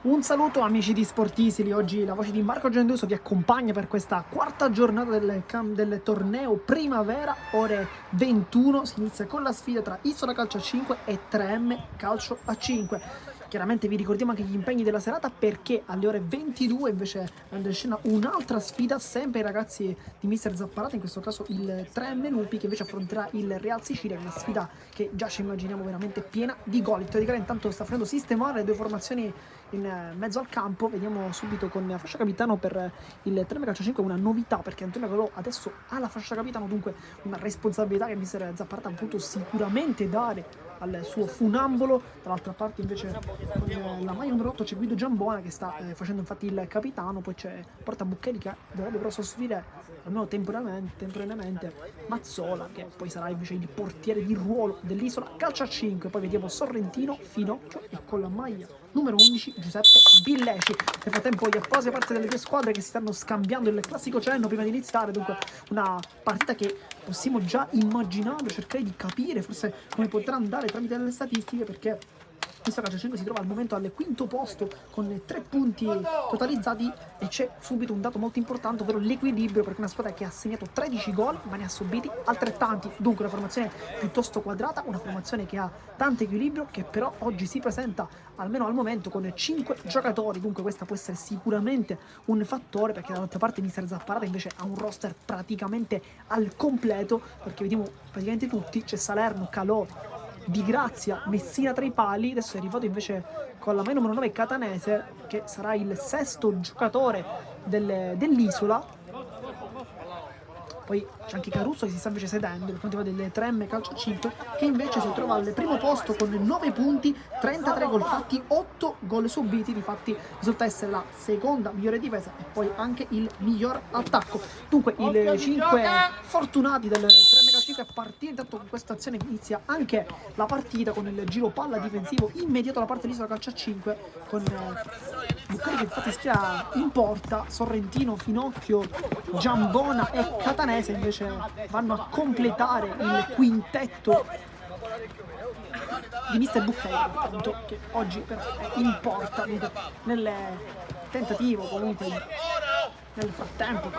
Un saluto amici di Sportisili, oggi la voce di Marco Genduso vi accompagna per questa quarta giornata del torneo Primavera, ore 21, si inizia con la sfida tra Isola Calcio a 5 e 3M Calcio a 5. Chiaramente vi ricordiamo anche gli impegni della serata perché alle ore 22 invece andrà in scena un'altra sfida, sempre i ragazzi di Mister Zapparata, in questo caso il 3M Lupi che invece affronterà il Real Sicilia, una sfida che già ci immaginiamo veramente piena di gol. Il Teodicare intanto sta facendo sistemare le due formazioni in mezzo al campo, vediamo subito con la fascia capitano per il 3M Calcio 5 una novità perché Antonio Calò adesso ha la fascia capitano, dunque una responsabilità che Mister Zapparata ha potuto sicuramente dare al suo funambolo. Dall'altra parte invece con la maglia numero 8 c'è Guido Giambona che sta facendo infatti il capitano, poi c'è Porta Buccheri che dovrebbe però sostituire almeno temporaneamente Mazzola, che poi sarà invece il portiere di ruolo dell'Isola Calcio a 5. Poi vediamo Sorrentino, Finocchio e con la maglia numero 11 Giuseppe Billeci. Nel frattempo gli applausi da parte delle due squadre che si stanno scambiando il classico cenno prima di iniziare, dunque una partita che possiamo già immaginare, cercare di capire forse come potrà andare tramite le statistiche, perché questo Calcio 5 si trova al momento al quinto posto con 3 punti totalizzati e c'è subito un dato molto importante, ovvero l'equilibrio, perché una squadra che ha segnato 13 gol ma ne ha subiti altrettanti, dunque una formazione piuttosto quadrata, una formazione che ha tanto equilibrio, che però oggi si presenta almeno al momento con 5 giocatori, dunque questa può essere sicuramente un fattore, perché dall'altra parte Mister Zapparata invece ha un roster praticamente al completo, perché vediamo praticamente tutti, c'è Salerno, Calò, Di Grazia, Messina tra i pali. Adesso è arrivato invece con la maglia numero 9 Catanese, che sarà il sesto giocatore dell'Isola. Poi c'è anche Caruso che si sta invece sedendo per quanto riguarda il 3M Calcio 5, che invece si trova al primo posto con 9 punti, 33 gol fatti, 8 gol subiti. Difatti risulta essere la seconda migliore difesa e poi anche il miglior attacco. Dunque i 5 fortunati del 3M Calcio 5 a partire intanto con questa azione inizia anche la partita con il giro palla difensivo immediato da parte dell'Isola Calcio 5 con Bucari che infatti schia in porta, Sorrentino, Finocchio, Giambona e Catanese invece vanno a completare il quintetto di Mister Bucari, appunto, che oggi però è in porta nel tentativo comunque nel frattempo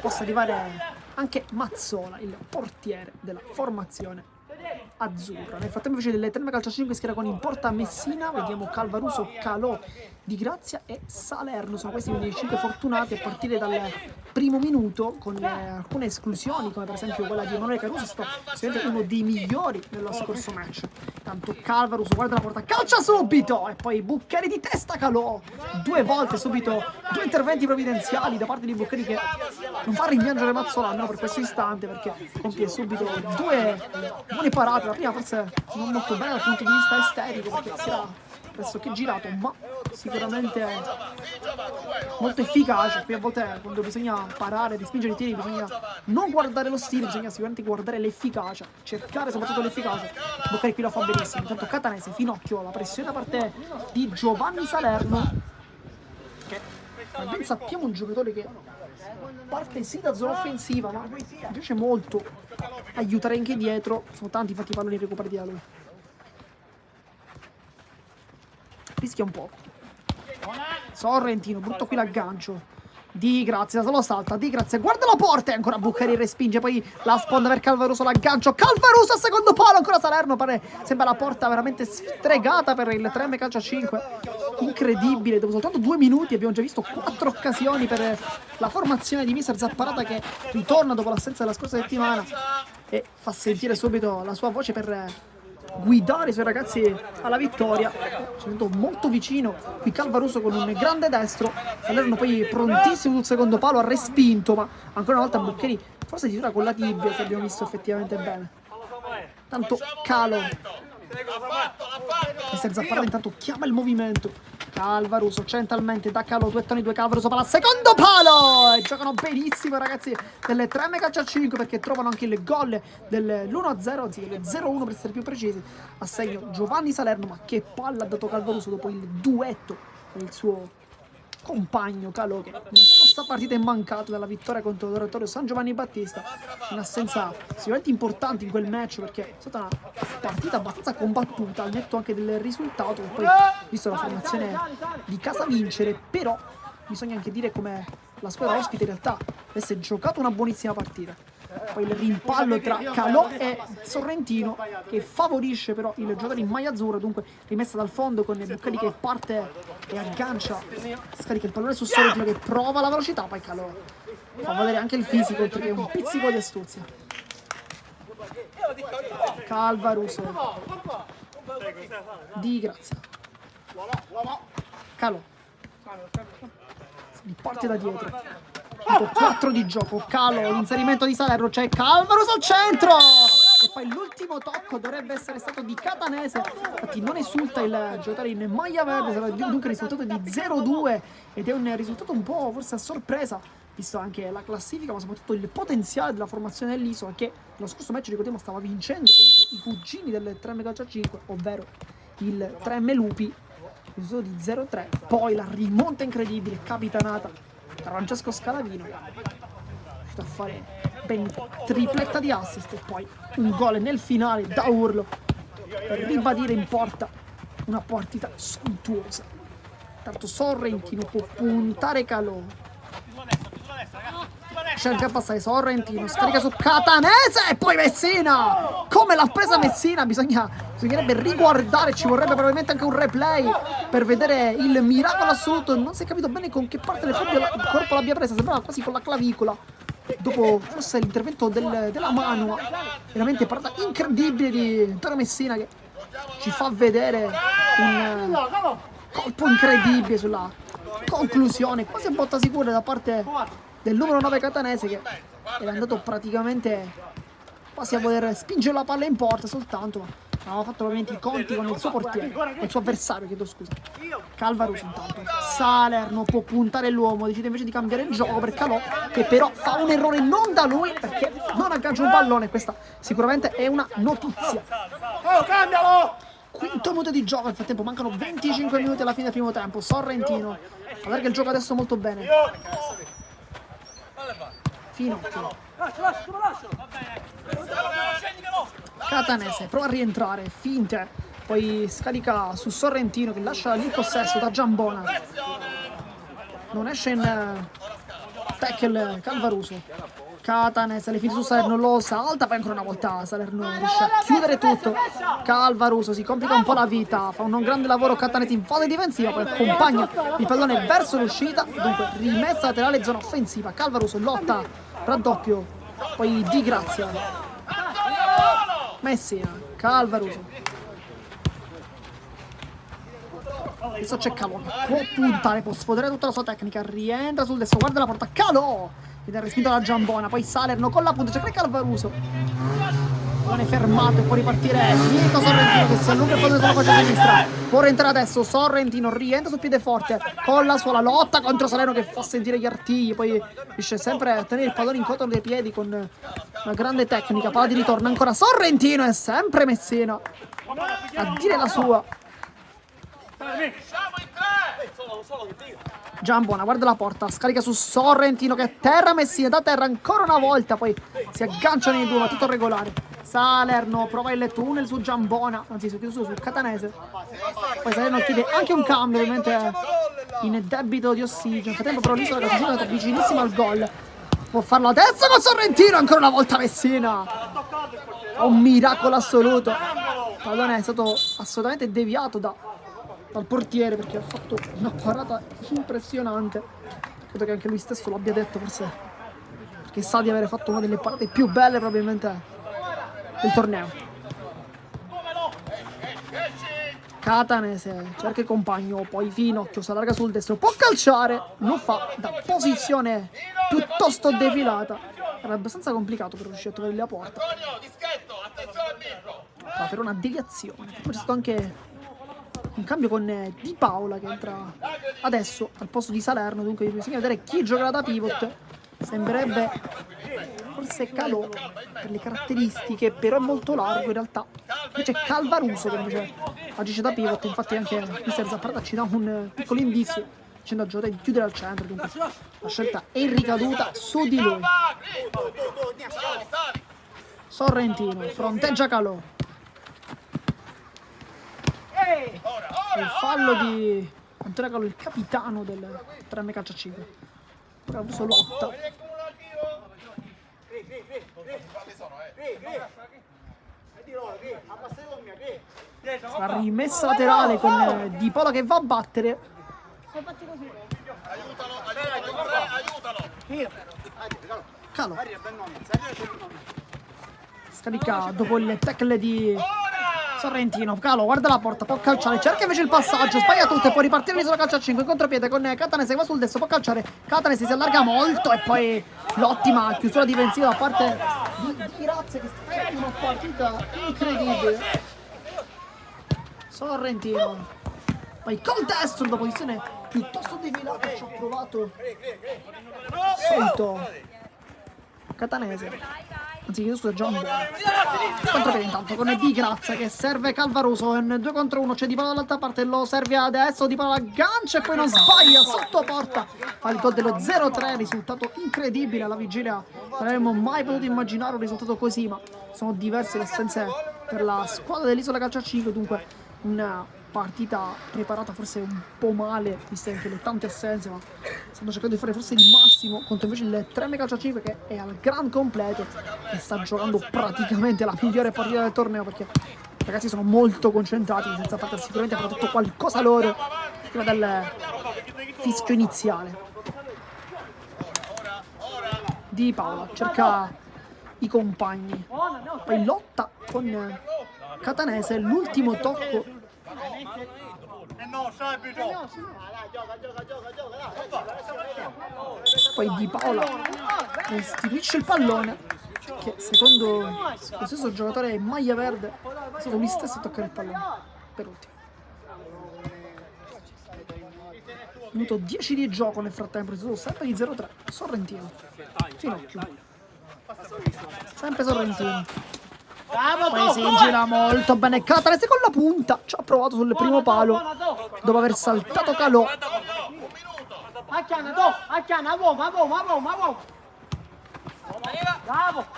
possa arrivare anche Mazzola, il portiere della formazione azzurra. Nel frattempo invece delle 3 Calcio 5 schiera con in porta Messina, vediamo Calvaruso, Calò, Di Grazia e Salerno, sono questi i 5 fortunati a partire dal primo minuto, con alcune esclusioni come per esempio quella di Emanuele Caruso, è stato sicuramente uno dei migliori nello scorso match. Tanto Calvaruso guarda la porta, calcia subito, e poi Buccheri di testa, Calò 2 volte subito, 2 interventi provvidenziali da parte di Buccheri che non fa rimpiangere Mazzola almeno per questo istante, perché compie subito 2 buone parate, la prima forse non molto bene dal punto di vista estetico perché si era pressoché girato, ma sicuramente molto efficace. Qui a volte quando bisogna parare, di spingere i tiri, bisogna non guardare lo stile, bisogna sicuramente guardare l'efficacia, cercare soprattutto l'efficacia. Boccari qui lo fa benissimo. Intanto Catanese, Finocchio, la pressione da parte di Giovanni Salerno, che come ben sappiamo è un giocatore che parte sì da zona offensiva, ma piace molto aiutare anche dietro. Sono tanti infatti i palloni recuperati da lui. Rischia un po'. Sorrentino, brutto qui l'aggancio. Di Grazia, se lo salta, Di Grazia, guarda la porta e ancora Buccheri respinge, poi la sponda per Calvaruso, l'aggancio, Calvaruso al secondo palo, ancora Salerno, sembra la porta veramente stregata per il 3M Calcio a 5. Incredibile, dopo soltanto 2 minuti abbiamo già visto 4 occasioni per la formazione di Mister Zapparata, che ritorna dopo l'assenza della scorsa settimana e fa sentire subito la sua voce per guidare i suoi ragazzi alla vittoria. Ci sento molto vicino qui Calvaruso con un grande destro, Salerno poi prontissimo sul secondo palo, ha respinto, ma ancora una volta Buccheri forse addirittura con la tibia, se abbiamo visto effettivamente bene. Tanto Calo, Mister Zapparata intanto chiama il movimento, Calvaruso centralmente da Calò, 2 toni, 2 Calvaruso, palla al secondo palo, e giocano benissimo i ragazzi delle 3 Calcio a 5 perché trovano anche il gol dell'1-0, anzi del 0-1 per essere più precisi, a segno Giovanni Salerno. Ma che palla ha dato Calvaruso dopo il duetto con il suo compagno Calò, che nella scorsa partita è mancato dalla vittoria contro l'oratorio San Giovanni Battista, un'assenza sicuramente importante in quel match perché è stata una partita abbastanza combattuta al netto anche del risultato, e poi visto la formazione di casa vincere, però bisogna anche dire come la squadra ospite in realtà avesse giocato una buonissima partita. Poi il rimpallo tra Calò e Sorrentino che favorisce però il giocatore in maglia azzurra, dunque rimessa dal fondo con Buccali che parte e aggancia, scarica il pallone su Sorrentino che prova la velocità, poi Calò fa valere anche il fisico oltre che un pizzico di astuzia. Calvaruso Di Grazia, Calò si parte da dietro, 4 di gioco, Calò, l'inserimento di Salerno, c'è Calvaruso al centro e poi l'ultimo tocco dovrebbe essere stato di Catanese, infatti non esulta il giocatore in maglia verde, sarà dunque il risultato di 0-2 ed è un risultato un po' forse a sorpresa visto anche la classifica ma soprattutto il potenziale della formazione dell'Isola che lo scorso match ricordiamo stava vincendo contro i cugini del 3M Calcio 5, ovvero il 3M Lupi, il risultato di 0-3, poi la rimonta incredibile capitanata da Francesco Scalavino, è riuscito a fare ben tripletta di assist e poi un gol nel finale da urlo per ribadire in porta una partita sontuosa. Tanto Sorrentino può puntare Calò, cerca di passare Sorrentino, scarica su Catanese e poi Messina, come l'ha presa Messina bisognerebbe riguardare, ci vorrebbe probabilmente anche un replay per vedere il miracolo assoluto, non si è capito bene con che parte del corpo l'abbia presa, sembrava quasi con la clavicola dopo forse l'intervento della mano, veramente parata incredibile di Antonio Messina che ci fa vedere un colpo incredibile sulla conclusione, quasi a botta sicura da parte del numero 9 Catanese che era andato praticamente quasi a voler spingere la palla in porta soltanto, ma aveva fatto ovviamente i conti con il suo portiere, con il suo avversario, chiedo scusa. Calvaruso intanto, Salerno può puntare l'uomo, decide invece di cambiare il gioco per Calò che però fa un errore non da lui perché non aggancia un pallone, questa sicuramente è una notizia. Oh, cambialo! Quinto minuto di gioco, nel frattempo mancano 25 minuti alla fine del primo tempo, Sorrentino allarga il gioco adesso molto bene, Finocchio, Catanese prova a rientrare, finte, poi scarica su Sorrentino che lascia lì il possesso da Giambona, non esce in tackle Calvaruso, Catanese le finte su Salerno, lo salta, poi ancora una volta Salerno riesce a chiudere tutto, Calvaruso si complica un po' la vita, fa un non grande lavoro Catanese in fase difensiva, poi accompagna il pallone verso l'uscita, dunque rimessa laterale zona offensiva, Calvaruso lotta, raddoppio, poi Di Grazia, Messina, Calvaruso, adesso c'è Calò che può puntare, può sfodere tutta la sua tecnica, rientra sul destro, guarda la porta, Calò viene respinto da Giambona, poi Salerno con la punta, c'è Calvaruso, non è fermato e può ripartire Nico Sorrentino che si allunga il pallone sulla faccia sinistra, può rientrare adesso Sorrentino, rientra sul piede forte con la sua lotta contro Salerno che fa sentire gli artigli, poi riesce sempre a tenere il pallone in controllo dei piedi con una grande tecnica, palla di ritorno ancora Sorrentino e sempre Messina a dire la sua. Giambona guarda la porta, scarica su Sorrentino che terra Messina, da terra ancora una volta, poi si agganciano i due ma tutto regolare. Salerno prova il tunnel su Giambona, anzi su Catanese, poi Salerno chiede anche un cambio ovviamente in debito di ossigeno, nel frattempo però l'Isola è andata vicinissimo al gol, può farlo adesso con Sorrentino, ancora una volta Messina, un miracolo assoluto, il pallone è stato assolutamente deviato dal portiere perché ha fatto una parata impressionante, credo che anche lui stesso l'abbia detto, forse perché sa di avere fatto una delle parate più belle probabilmente del torneo. Catanese cerca il compagno, poi Finocchio si allarga sul destro, può calciare, lo fa da posizione piuttosto defilata, era abbastanza complicato per riuscire a trovare la porta, ma per una deviazione. Poi c'è stato anche un cambio con Di Paola che entra adesso al posto di Salerno, dunque bisogna vedere chi giocherà da pivot, sembrerebbe forse Calò per le caratteristiche, però è molto largo in realtà, invece Calvaruso che invece agisce da pivot, infatti anche mister Zapparata ci dà un piccolo indizio, facendo il giocatore di chiudere al centro, dunque la scelta è ricaduta su di lui. Sorrentino fronteggia Calò. Il fallo di Antonio Calò, il capitano del 3M Calcio 5. Caruso lotta. La rimessa laterale con Di Paola che va a battere. Calò scarica dopo il tackle di Sorrentino. Calò guarda la porta, può calciare, cerca invece il passaggio, sbaglia tutto e può ripartire l'isola calcio a 5 in contropiede con Catanese che va sul destro, può calciare. Catanese si allarga molto e poi l'ottima chiusura difensiva da parte di Grazia che sta facendo una partita incredibile. Sorrentino poi col destro da posizione piuttosto defilata ci ha provato solito Catanese. Anzi, scusa, John contropiede intanto con Di Grazia che serve Calvaruso in 2 contro 1, c'è Di Paola dall'altra parte, lo serve adesso, Di Paola aggancia e poi non sbaglia sotto porta al gol dello 0-3, risultato incredibile alla vigilia, non avremmo mai potuto immaginare un risultato così, ma sono diverse le assenze per la squadra dell'Isola Calcio a 5, dunque una partita preparata forse un po' male, viste anche le tante assenze, ma stanno cercando di fare forse il massimo contro invece il 3M Calcio a 5 che è al gran completo e sta giocando praticamente la migliore partita del torneo, perché i ragazzi sono molto concentrati, senza parte sicuramente hanno detto qualcosa loro prima del fischio iniziale. Di Paola cerca i compagni, poi lotta con Catanese, l'ultimo tocco. Poi Di Paola restituisce il pallone che secondo lo stesso giocatore in maglia verde è stato lui stesso a toccare il pallone per ultimo. Minuto 10 di gioco nel frattempo, risultato sempre di 0-3. Sorrentino Finocchio, sempre Sorrentino. Poi si gira molto bene Catanese con la punta, ci ha provato sul primo palo dopo aver saltato Calò. E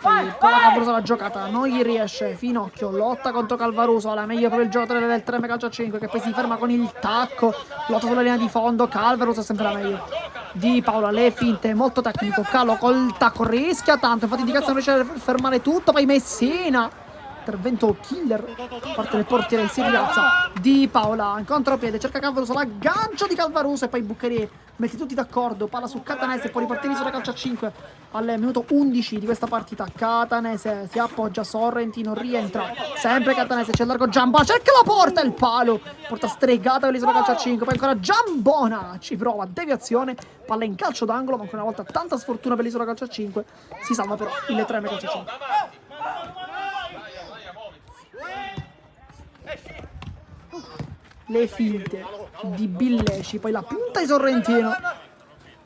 poi Calvaruso la giocata non gli riesce, Finocchio lotta contro Calvaruso, la meglio per il giocatore del 3M Calcio a 5 che poi si ferma con il tacco, lotta sulla linea di fondo, Calvaruso è sempre la meglio. Di Paola le finte, molto tecnico, Calò col tacco rischia tanto, infatti Di Grazia non riesce a fermare tutto, poi Messina, intervento killer, parte del portiere, si rialza Di Paola in contropiede, cerca Calvaruso, l'aggancio di Calvaruso e poi Buccheri mette tutti d'accordo, palla su Catanese e poi ripartire sulla calcio a 5 al minuto 11 di questa partita. Catanese si appoggia, Sorrentino rientra, sempre Catanese, c'è largo Giambona, cerca la porta, il palo, porta stregata per l'isola calcio a 5, poi ancora Giambona, ci prova, deviazione, palla in calcio d'angolo, ma ancora una volta tanta sfortuna per l'isola calcio a 5, si salva però il 3M calcio a 5. Le finte di Billeci, poi la punta di Sorrentino,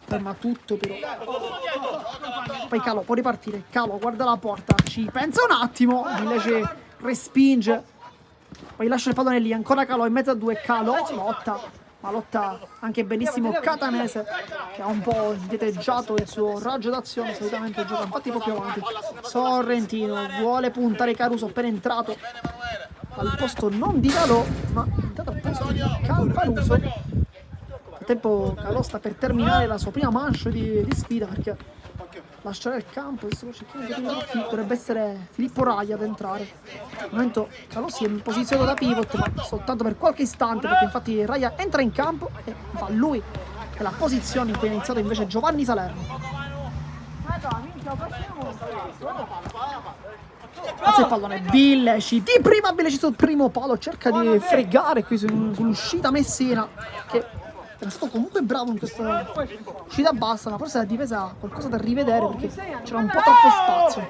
ferma tutto però. Poi Calò può ripartire, Calò guarda la porta, ci pensa un attimo, Billeci respinge, poi lascia il pallone lì, ancora Calò in mezzo a due, Calò lotta, ma lotta anche benissimo Catanese che ha un po' dietreggiato il suo raggio d'azione, solitamente gioca infatti proprio avanti. Sorrentino vuole puntare Caruso, appena entrato al posto non di Calò ma intanto al posto di Calvaruso. Nel tempo Calò sta per terminare la sua prima manche di sfida, perché lascerà il campo, dovrebbe essere Filippo Raia ad entrare. Al momento Calò si è posizionato da pivot, ma soltanto per qualche istante, perché infatti Raia entra in campo e fa lui è la posizione in cui ha iniziato invece Giovanni Salerno. Alza il pallone, Billeci, di prima Billeci sul primo palo, cerca di fregare qui sull'uscita Messina, che è stato comunque bravo in questa uscita bassa, ma forse la difesa ha qualcosa da rivedere perché c'era un po' troppo spazio.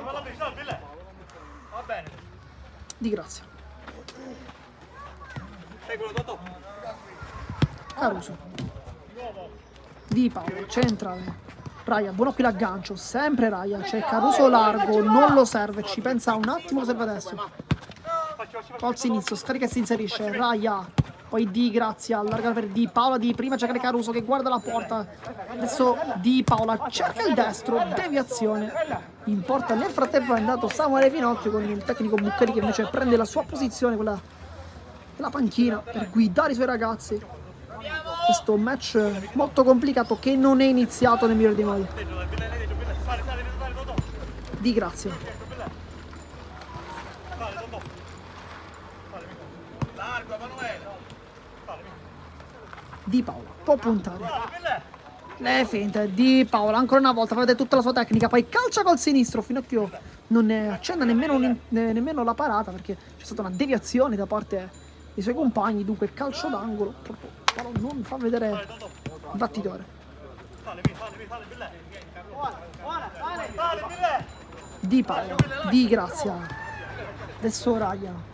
Di Grazia. Caruso. Di Paolo, centrale. Raia, buono qui l'aggancio, sempre Raia, c'è Caruso largo, non lo serve, ci pensa un attimo, lo serve adesso. Col sinistro, scarica e si inserisce, Raia, Poi Di Grazia allarga per Di Paola, di prima cerca Caruso che guarda la porta, adesso Di Paola cerca il destro, deviazione in porta. Nel frattempo è andato Samuele Finocchio con il tecnico Buccheri che invece prende la sua posizione, quella della panchina, per guidare i suoi ragazzi. Questo match molto complicato che non è iniziato nel migliore dei modi. Di Grazia. Di Paola può puntare, le finte Di Paola ancora una volta, vede tutta la sua tecnica, poi calcia col sinistro. Finocchio non ne accenda nemmeno la parata perché c'è stata una deviazione da parte dei suoi compagni, dunque calcio d'angolo. Però non fa vedere il battitore. Di Paola, Di Grazia, adesso Raya.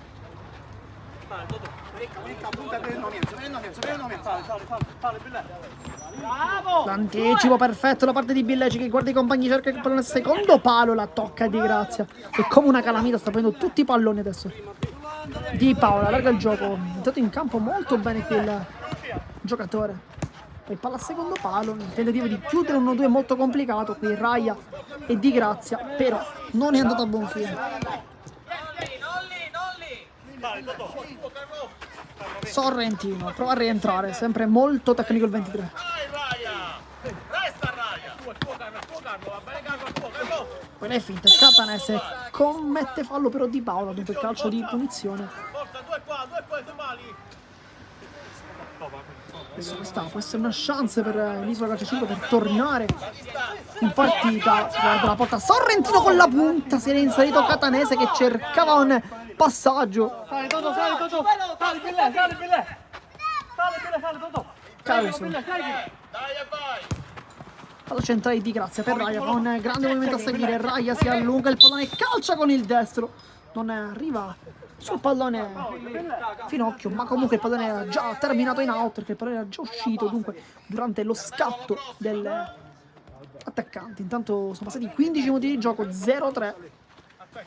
L'anticipo perfetto da parte di Billeci che guarda i compagni, cerca il pallone al secondo palo, la tocca Di Grazia e come una calamita sta prendendo tutti i palloni adesso. Di Paola allarga il gioco, è entrato in campo molto bene qui il giocatore. Poi palla al secondo palo, il tentativo di chiudere 1-2 molto complicato qui Raya e Di Grazia, però non è andato a buon fine. Sorrentino prova a rientrare, sempre molto tecnico il 23. Quella è finta, Catanese commette fallo però Di Paola, dunque calcio di punizione. Adesso questa può essere una chance per l'Isola Calcio 5 per tornare in partita. Guarda la porta, Sorrentino con la punta, si era inserito Catanese che cercava un passaggio. Sali Totò, sali Billè. Caruso. Palla centrale Di Grazia per Raya, fa un grande movimento a seguire, Raya si allunga il pallone, calcia con il destro, non arriva sul pallone Finocchio, ma comunque il pallone era già terminato in out perché il pallone era già uscito, dunque durante lo scatto degli attaccanti. Intanto sono passati 15 minuti di gioco, 0-3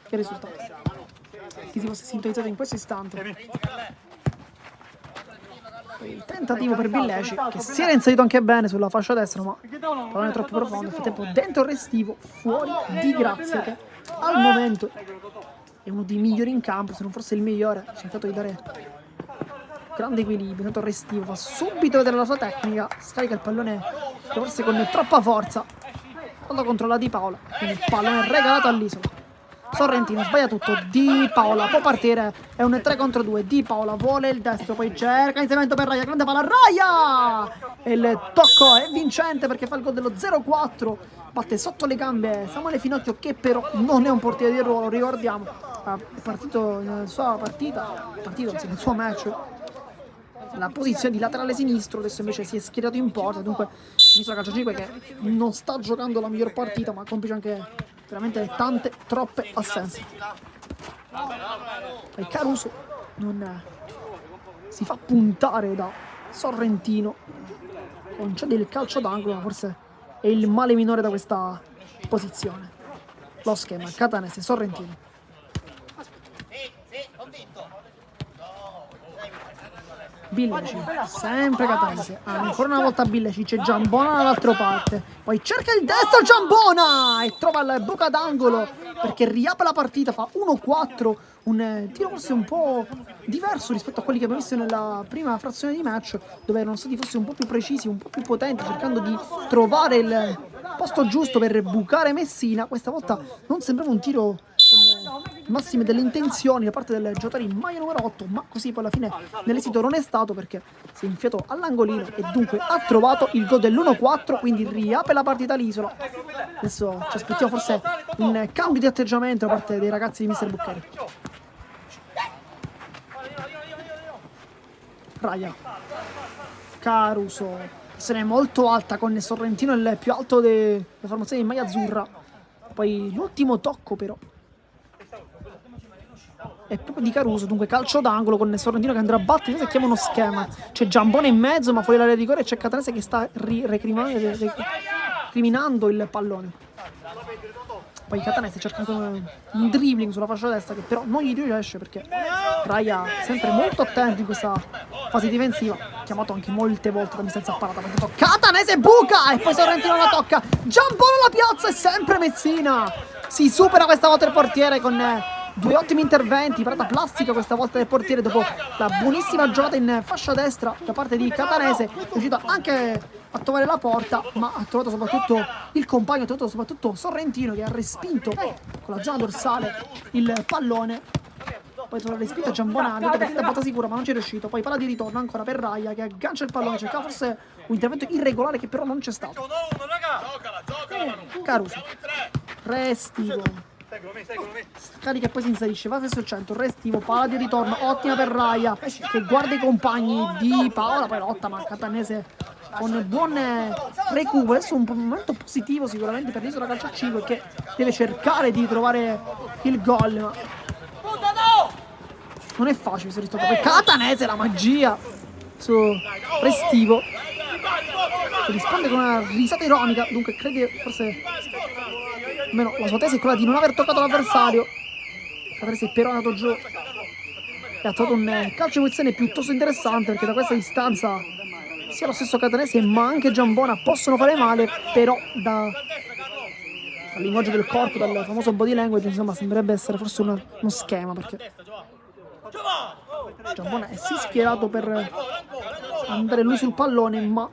che risultato. Chi si fosse sintonizzato in questo istante. Il tentativo per Billeci che si era inserito anche bene sulla fascia destra, ma il pallone è troppo profondo. Nel frattempo dentro il restivo, fuori Di Grazia che al momento è uno dei migliori in campo, se non fosse il migliore. Ha cercato di dare grande equilibrio. Dentro il restivo fa subito vedere la sua tecnica, scarica il pallone forse con troppa forza, quando controlla Di Paola, quindi il pallone è regalato all'Isola. Sorrentino sbaglia tutto, Di Paola può partire, è un 3 contro 2, Di Paola vuole il destro, poi cerca inserimento per Raya, grande palla, Raya! E il tocco è vincente perché fa il gol dello 0-4, batte sotto le gambe Samuele Finocchio che però non è un portiere di ruolo, ricordiamo, ha partito nella sua nel suo match, la posizione di laterale sinistro, adesso invece si è schierato in porta, dunque Isola Calcio 5 che non sta giocando la miglior partita, ma complice anche veramente troppe assenze. E Caruso non si fa puntare da Sorrentino, concede il calcio d'angolo, ma forse è il male minore da questa posizione. Lo schema, Catanese, Sorrentino. Billeci, sempre Catanese, ancora una volta Billeci, c'è Giambona dall'altra parte, poi cerca il destro Giambona e trova la buca d'angolo perché riapre la partita, fa 1-4, un tiro forse un po' diverso rispetto a quelli che abbiamo visto nella prima frazione di match, dove erano stati forse un po' più precisi, un po' più potenti, cercando di trovare il posto giusto per bucare Messina. Questa volta non sembrava un tiro con massime delle intenzioni da parte del giocatore in maglia numero 8, ma così poi alla fine nell'esito non è stato perché si è infiato all'angolino e dunque ha trovato il gol dell'1-4, quindi riapre la partita all'Isola. Adesso ci aspettiamo forse un cambio di atteggiamento da parte dei ragazzi di Mister Buccheri. Raya, Caruso, se ne è molto alta con Sorrentino, il più alto della formazione in maglia azzurra. Poi l'ultimo tocco però è proprio di Caruso, dunque calcio d'angolo con Sorrentino che andrà a battere, cosa chiama uno schema. C'è Giambone in mezzo, ma fuori l'area di rigore c'è Catanese che sta recriminando il pallone. Poi Catanese cerca un dribbling sulla fascia destra che però non gli riesce perché Raya sempre molto attento in questa fase difensiva, chiamato anche molte volte da mister Zapparata, ma detto Catanese buca e poi Sorrentino la tocca, Giampolo la piazza e sempre Messina si supera questa volta il portiere con due ottimi interventi, parata plastica questa volta del portiere dopo la buonissima giocata in fascia destra da parte di Catanese, è riuscito anche a trovare la porta, ma ha trovato soprattutto il compagno, ha trovato soprattutto Sorrentino che ha respinto con la zona dorsale il pallone. Poi ha respinto Giambona, la partita è abbastanza sicura ma non ci è riuscito. Poi palla di ritorno ancora per Raya che aggancia il pallone, cercava forse un intervento irregolare che però non c'è stato. Caruso, Restivo, scarica e poi si inserisce, va verso il centro, Restivo, palla di ritorno, ottima per Raya che guarda i compagni di Paola, poi lotta ma Catanese con buon recupero. Adesso un momento positivo sicuramente per l'Isola Calcio 5 che deve cercare di trovare il gol, ma non è facile questo ritorno. Poi Catanese, la magia su Restivo che risponde con una risata ironica, dunque crede forse almeno la sua tesi è quella di non aver toccato l'avversario. Catanese però è andato giù e ha trovato un calcio di posizione piuttosto interessante perché da questa distanza sia lo stesso Catanese ma anche Giambona possono fare male, però dal linguaggio del corpo, dal famoso body language, insomma sembrerebbe essere forse uno schema perché Giambona è sì schierato per andare lui sul pallone ma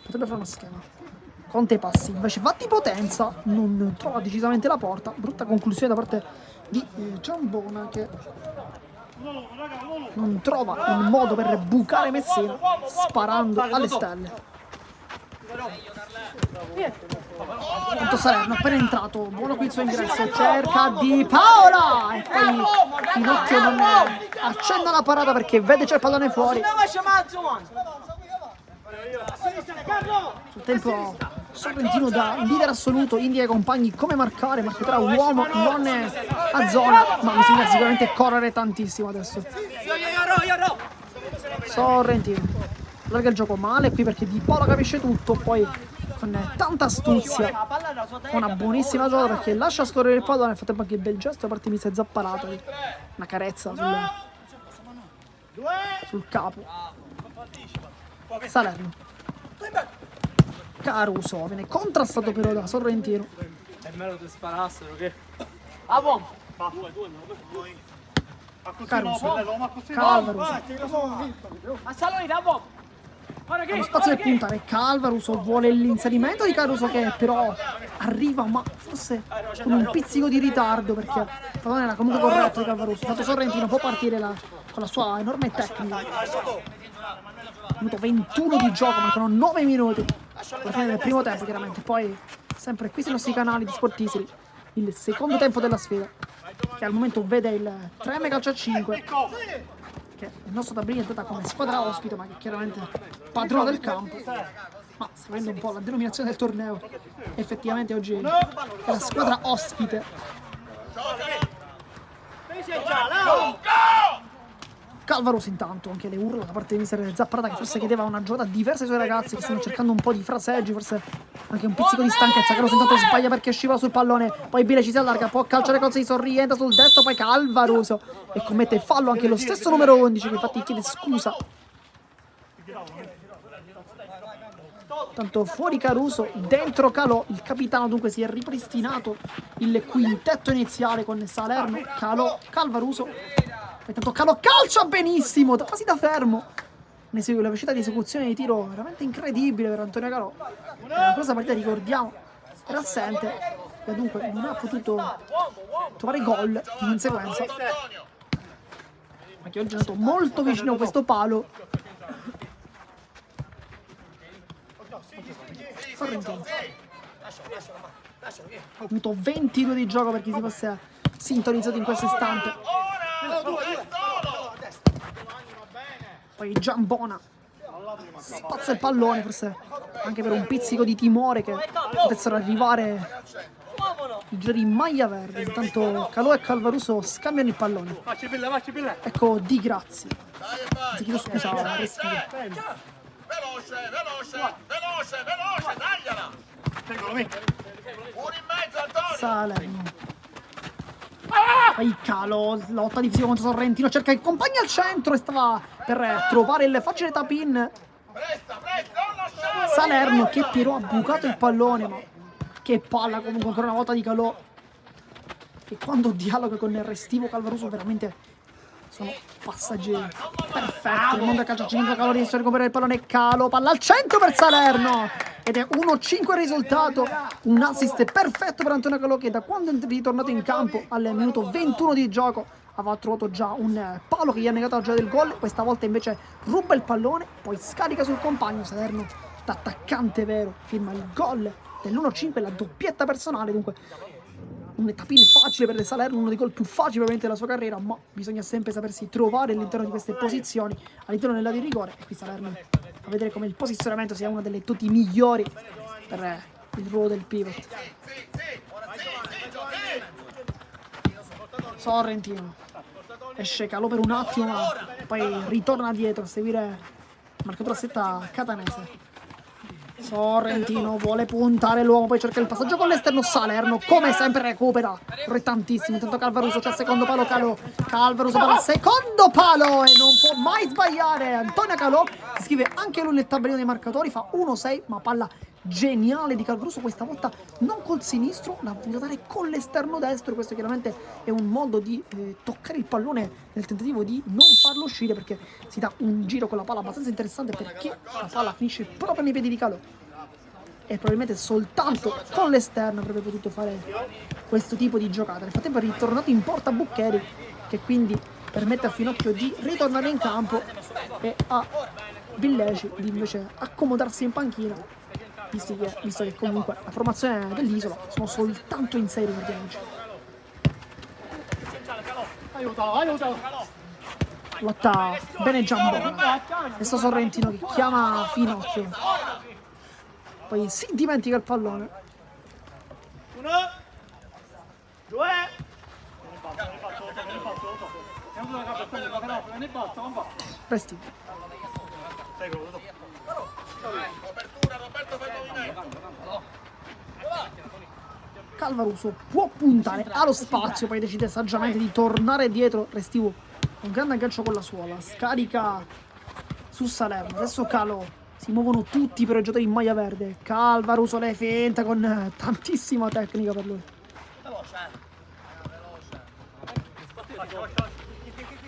potrebbe fare uno schema. Conte passi, invece va di potenza, non trova decisamente la porta, brutta conclusione da parte di Giambona che non trova un modo per bucare Messina sparando alle stelle. Tanto Salerno appena entrato, buono qui il suo ingresso, cerca di Paola e poi Finocchio non accenna la parata perché vede c'è il pallone fuori. Sul tempo Sorrentino da leader assoluto indica ai compagni come marcare, marcherà uomo non a zona, ma bisogna sicuramente correre tantissimo adesso. Sorrentino allarga il gioco male qui perché Di Paola capisce tutto, poi con tanta astuzia una buonissima giocata perché lascia scorrere il pallone, nel frattempo anche il bel gesto da parte di Mister Zapparato, una carezza sul capo. Salerno, Caruso viene contrastato però da Sorrentino. È meglio che sparassero che... Caruso, Calvaruso, lo spazio del puntare, Calvaruso vuole l'inserimento di Caruso che però arriva ma forse con un pizzico di ritardo perché il pallone era comunque corretto di Calvaruso. Tanto Sorrentino può partire con la sua enorme tecnica. Minuto 21 di gioco, mancano 9 minuti alla fine del primo tempo chiaramente. Poi sempre qui sui nostri canali di Sportisili il secondo tempo della sfida che al momento vede il 3M Calcio 5 che il nostro tabellino è entrata come squadra ospite ma che chiaramente è padrone del campo, ma sapendo un po' la denominazione del torneo effettivamente oggi è la squadra ospite. Calvaruso intanto, anche le urla da parte di mister Zapparata che forse chiedeva una giocata diversa ai suoi ragazzi che stanno cercando un po' di fraseggi, forse anche un pizzico di stanchezza. Caruso intanto sbaglia perché scivola sul pallone, poi Bile ci si allarga, può calciare con Seiso, rientra sul destro, poi Calvaruso e commette il fallo anche lo stesso numero 11 che infatti chiede scusa. Tanto fuori Caruso, dentro Calò, il capitano dunque si è ripristinato il quintetto iniziale con Salerno, Calò, Calvaruso. E tanto Calò calcia benissimo, quasi da fermo. Ne segue la velocità di esecuzione di tiro veramente incredibile per Antonio Calò. Questa partita, ricordiamo, era assente e dunque non ha potuto trovare gol in conseguenza. Ma che oggi è andato molto vicino a questo palo. Sorrentino. Ha avuto 22 di gioco per chi si fosse sintonizzato in questo istante. Poi Giambona spazza il pallone, forse anche per un pizzico di timore che potessero arrivare i giocatori in maglia verde. Intanto Calò e Calvaruso scambiano il pallone. Ecco Di Grazia, anzi chiedo scusa, Restivo. tagliala! Uno in mezzo, Antonio! Salerno. Poi Calo, lotta di fisico contro Sorrentino, cerca il compagno al centro e stava per trovare il facile tap-in. Salerno che però ha bucato il pallone, ma che palla comunque ancora una volta di Calò, che quando dialoga con il restivo Calvaruso veramente sono passaggeri perfetti. Nel mondo del calcio 5 Calò riesce a recuperare il pallone. Calo, palla al centro per Salerno ed è 1-5 il risultato. Un assist perfetto per Antonio Calò, che da quando è ritornato in campo al minuto 21 di gioco aveva trovato già un palo che gli ha negato la gioia del gol. Questa volta invece ruba il pallone, poi scarica sul compagno. Salerno, d'attaccante vero, firma il gol dell'1-5, la doppietta personale. Dunque un tapin facile per il Salerno, uno dei gol più facili probabilmente della sua carriera, ma bisogna sempre sapersi trovare all'interno di queste posizioni, all'interno dell'area di rigore. E qui Salerno a vedere come il posizionamento sia una delle doti migliori per il ruolo del pivot. Sorrentino esce Calò per un attimo, ma poi ritorna dietro a seguire marcatura setta catanese. Sorrentino vuole puntare l'uomo, poi cerca il passaggio con l'esterno. Salerno come sempre recupera, corre tantissimo. Intanto Calvaruso c'è il secondo palo. Calvaruso per il secondo palo e non può mai sbagliare. Antonio Calò si scrive anche lui nel tabellino dei marcatori, fa 1-6, ma palla geniale di Calvaruso, questa volta non col sinistro, l'ha voluto dare con l'esterno destro. Questo chiaramente è un modo di toccare il pallone nel tentativo di non farlo uscire, perché si dà un giro con la palla abbastanza interessante, perché la palla finisce proprio nei piedi di Calò e probabilmente soltanto con l'esterno avrebbe potuto fare questo tipo di giocata. Nel frattempo è ritornato in porta Buccheri, che quindi permette a Finocchio di ritornare in campo e a Villeci di invece accomodarsi in panchina, visto che comunque la formazione dell'Isola sono soltanto in 6, ricordiamoci. Lotta bene Giambona, adesso Sorrentino che chiama Finocchio, poi si dimentica il pallone. 1, 2. Presti. Calvaruso può puntare allo spazio, poi decide saggiamente di tornare dietro. Restivo un grande aggancio con la suola, scarica su Salerno. Adesso Calò, si muovono tutti per i giocatori in maglia verde. Calvaruso le finta con tantissima tecnica per lui.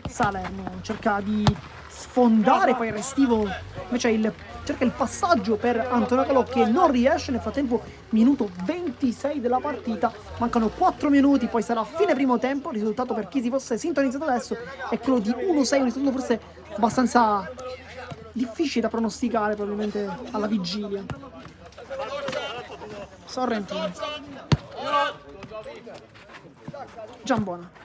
Salerno cerca di sfondare, poi Restivo invece cerca il passaggio per Antonio Calò, che non riesce. Nel frattempo minuto 26 della partita, mancano 4 minuti, poi sarà fine primo tempo. Il risultato, per chi si fosse sintonizzato adesso, è quello di 1-6, un risultato forse abbastanza difficile da pronosticare probabilmente alla vigilia. Sorrentino, Giambona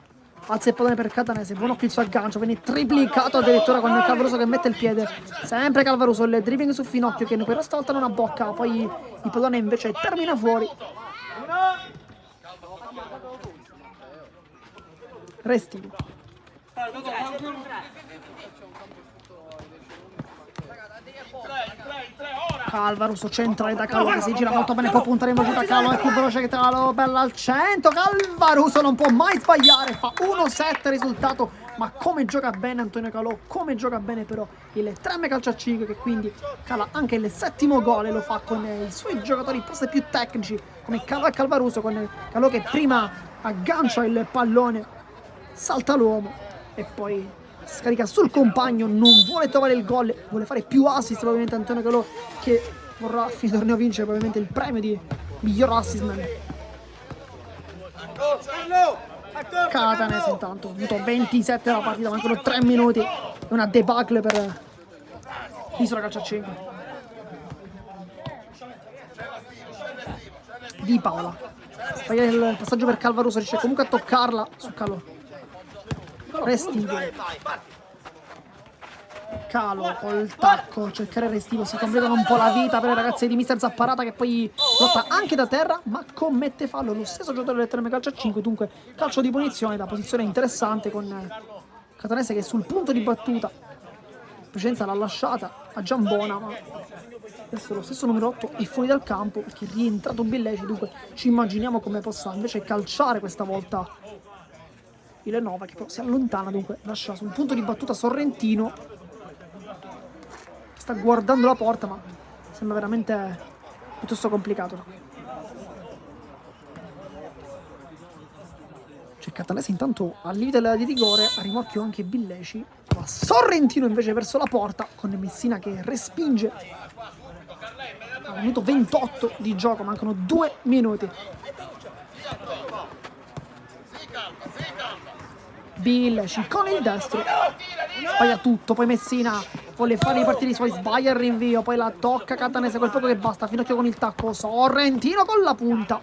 alza il pallone per Catanese, buon occhio il suo aggancio, viene triplicato addirittura con il Calvaruso che mette il piede. Sempre Calvaruso, il dribbling su Finocchio che questa volta non abbocca, poi il pallone invece termina fuori. Restivo, Calvaruso centrale da Calò che si gira molto bene, può puntare in velocità. Calò è più veloce che Calò, bella al centro. Calvaruso non può mai sbagliare, fa 1-7 risultato. Ma come gioca bene Antonio Calò, come gioca bene però il 3M calcio a 5, che quindi cala anche il settimo gol e lo fa con i suoi giocatori forse più tecnici come Calò e Calvaruso, con Calò che prima aggancia il pallone, salta l'uomo e poi scarica sul compagno, non vuole trovare il gol, vuole fare più assist probabilmente Antonio Calò, che vorrà a fine torneo vincere probabilmente il premio di miglior assist man. Catanese intanto, minuto 27 della partita, mancano 3 minuti, è una debacle per l'Isola calcio a 5. Di Paola, poi il passaggio per Calvaruso, riesce comunque a toccarla su Calò. Restivo, Calò col tacco, cercare Restivo, si completano un po' la vita per le ragazze di Mister Zapparata, che poi lotta anche da terra ma commette fallo lo stesso giocatore del Terme calcio a 5. Dunque calcio di punizione da posizione interessante, con Catanese che è sul punto di battuta, precedenza l'ha lasciata a Giambona, ma adesso lo stesso numero 8 è fuori dal campo perché è rientrato Belleci, dunque ci immaginiamo come possa invece calciare questa volta Vilanova, che però si allontana, dunque lascia sul punto di battuta Sorrentino, sta guardando la porta, ma sembra veramente piuttosto complicato da qui. C'è Catanese intanto al limite della di rigore, a rimorchio anche Billeci, ma Sorrentino invece verso la porta con Messina che respinge. Al minuto 28 di gioco, mancano 2 minuti. Billeci con il destro sbaglia tutto, poi Messina vuole fare ripartire i suoi, sbaglia il rinvio, poi la tocca Catanese, quel poco che basta, Finocchio con il tacco, Sorrentino con la punta,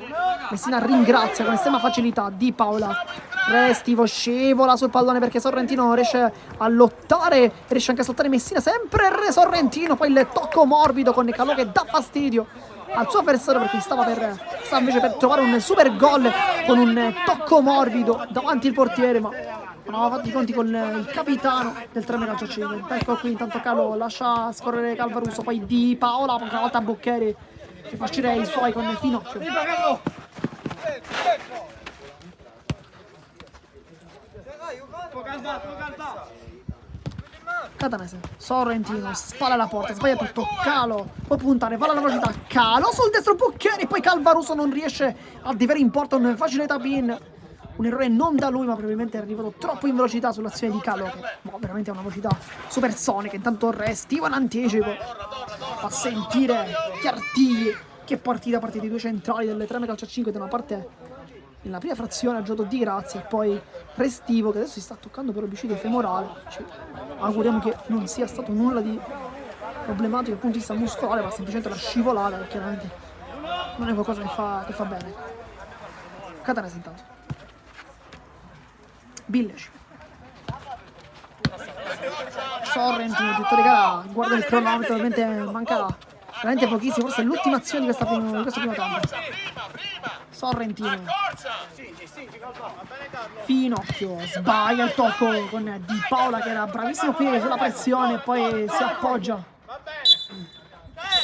Messina ringrazia con estrema facilità Di Paola, Restivo scivola sul pallone perché Sorrentino non riesce a lottare, riesce anche a saltare Messina, sempre Re Sorrentino, poi il tocco morbido con Calò che dà fastidio al suo avversario perché stava invece per trovare un super gol con un tocco morbido davanti il portiere, ma non aveva fatto i conti con il capitano del Treme Calcio 5. Ecco qui intanto Calò lascia scorrere Calvaruso, poi Di Paola, poca volta Boccheri che fa uscire i suoi con Finocchio. Catanese, Sorrentino, spalla alla porta, sbaglia tutto, Calo, può puntare, va alla velocità, Calo sul destro Boccheri, poi Calvaruso non riesce a divere in porta un facile tap-in. Un errore non da lui, ma probabilmente è arrivato troppo in velocità sull'azione di Calo, che veramente ha una velocità supersonica. Intanto Restivo in anticipo, fa sentire gli artigli. Che partita i due centrali delle Treme Calcio 5, da una parte nella prima frazione ha giocato Di Grazia e poi Restivo che adesso si sta toccando per l'omicidio femorale. Auguriamo che non sia stato nulla di problematico dal punto di vista muscolare, ma semplicemente una scivolata, perché chiaramente non è qualcosa che fa bene. Catanese intanto, Billeci, Sorrentino, tutto di gara, guarda il cronometro, ovviamente manca veramente pochissimo, forse è l'ultima azione di questo primo tempo. Sorrentino, Finocchio, sbaglia il tocco con Di Paola che era bravissimo qui sulla pressione, poi si appoggia.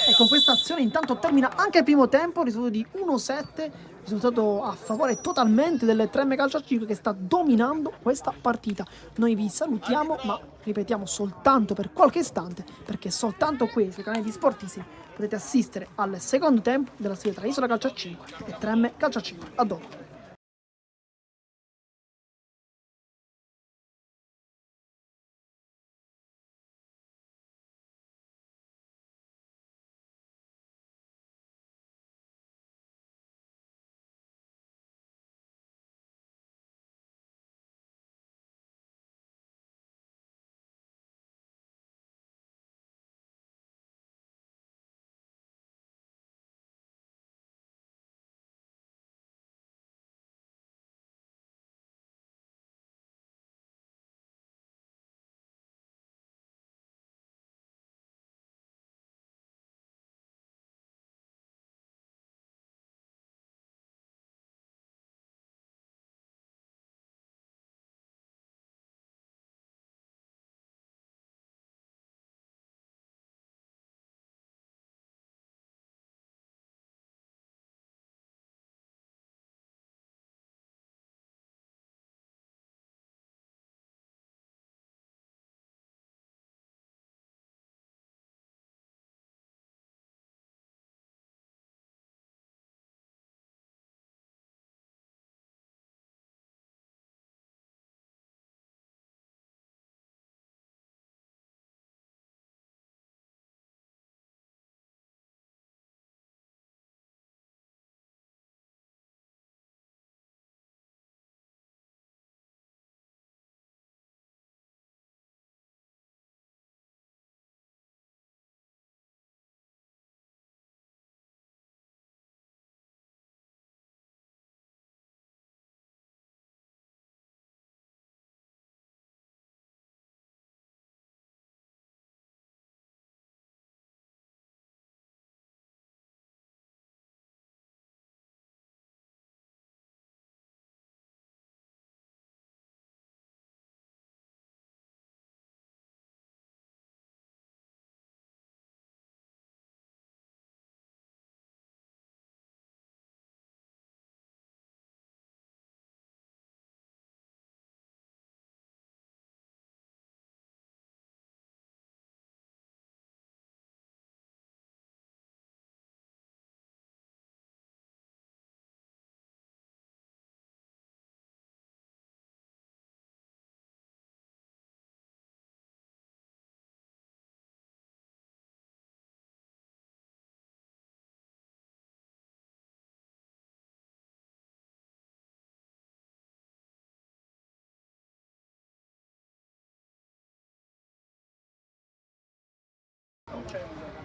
E con questa azione intanto termina anche il primo tempo, risultato di 1-7, risultato a favore totalmente delle Treme Calcio 5 che sta dominando questa partita. Noi vi salutiamo, ma ripetiamo soltanto per qualche istante, perché soltanto qui sui canali di Sportissimi potete assistere al secondo tempo della sfida tra Isola Calcio 5 e Treme Calcio 5. A dopo.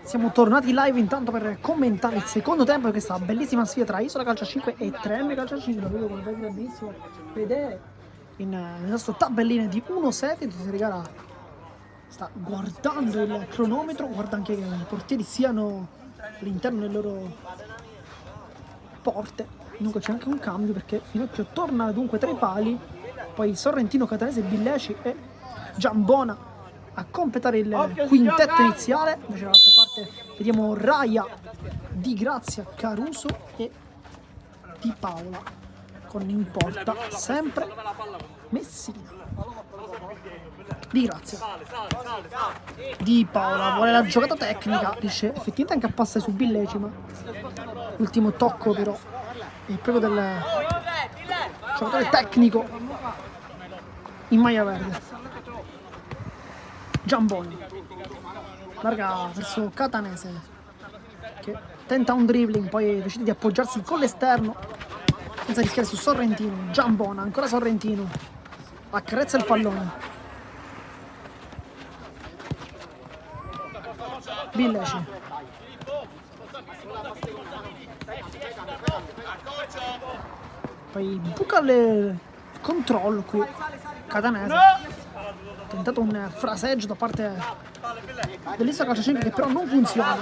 Siamo tornati live intanto per commentare il secondo tempo di questa bellissima sfida tra Isola Calcio 5 e 3M Calcio 5. Lo vedo come potete benissimo vedere nel nostro tabellino di 1-7. Il regala sta guardando il cronometro, guarda anche che i portieri siano all'interno delle loro porte. Dunque c'è anche un cambio perché Finocchio torna dunque tra i pali, poi Sorrentino, Catanese, Billeci e Giambona a completare il quintetto iniziale. Invece dall'altra parte vediamo Raia, Di Grazia, Caruso e Di Paola con in porta sempre Messina. Di Grazia, Di Paola vuole la giocata tecnica, riesce effettivamente anche a passare su Billeci, ma l'ultimo tocco però è proprio del giocatore tecnico in maglia verde. Giamboni larga verso Catanese che tenta un dribbling, poi decide di appoggiarsi con l'esterno senza rischiare su Sorrentino. Giambona, ancora Sorrentino, accarezza il pallone. Billeci, poi buca il controllo qui Catanese. Tentato un fraseggio da parte dell'Isola Calcio 5 che però non funziona.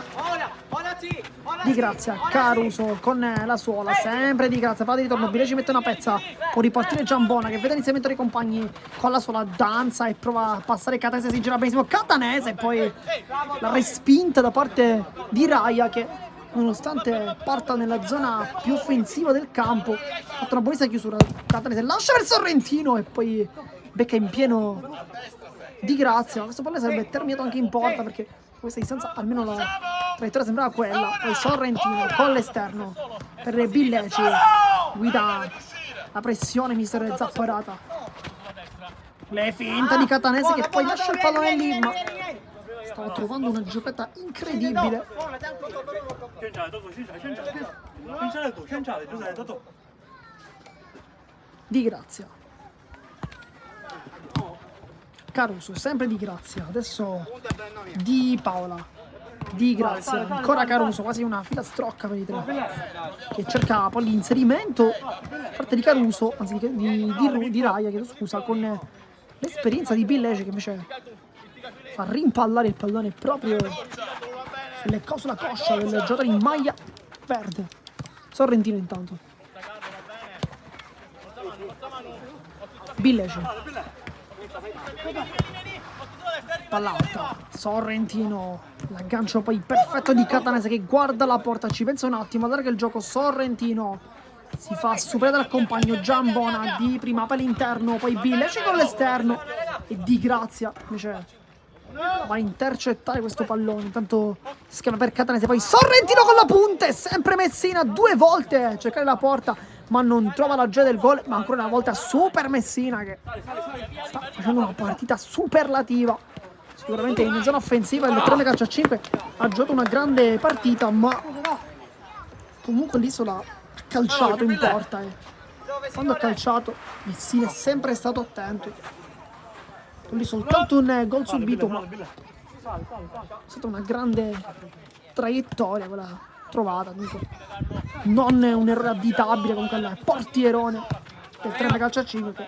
Di Grazia, Caruso con la suola, sempre Di Grazia, fa di ritorno, Billeci mette una pezza, può ripartire Giambona che vede l'iniziamento dei compagni con la suola, danza e prova a passare Catanese, si gira benissimo Catanese e poi la respinta da parte di Raia che nonostante parta nella zona più offensiva del campo ha fatto una buonissima chiusura. Catanese lascia verso Sorrentino e poi becca in pieno Di Grazia. Questo pallone sarebbe terminato anche in porta perché a questa distanza almeno la traiettoria sembrava quella. Poi Sorrentino con l'esterno per le Billeci, guida la pressione mister Zapparata, le finte di Catanese che poi lascia il pallone lì, ma stava trovando una giocata incredibile. Di Grazia, Caruso, sempre Di Grazia, adesso Di Paola, Di Grazia, ancora Caruso, quasi una filastrocca per i tre, che cerca poi l'inserimento da parte di Caruso, anzi di Raia, chiedo scusa, con l'esperienza di Billeci che invece fa rimpallare il pallone proprio sulla coscia del giocatore in maglia verde. Sorrentino intanto, Billeci, palla alta, Sorrentino, l'aggancio poi perfetto di Catanese che guarda la porta, ci pensa un attimo, allarga il gioco, Sorrentino si fa superare dal compagno Giambona di prima per l'interno, poi Billeci con l'esterno e Di Grazia invece va a intercettare questo pallone. Intanto schema per Catanese, poi Sorrentino con la punta e sempre Messina due volte a cercare la porta ma non trova la gioia del gol, ma ancora una volta Super Messina che sta facendo una partita superlativa. Sicuramente in zona offensiva il 3M Calcio 5 ha giocato una grande partita, ma comunque l'Isola ha calciato in porta e quando ha calciato Messina è sempre stato attento. Lì soltanto un gol subito, ma è stata una grande traiettoria quella trovata, dunque non un errore additabile comunque al portierone del 3M Calcio 5 che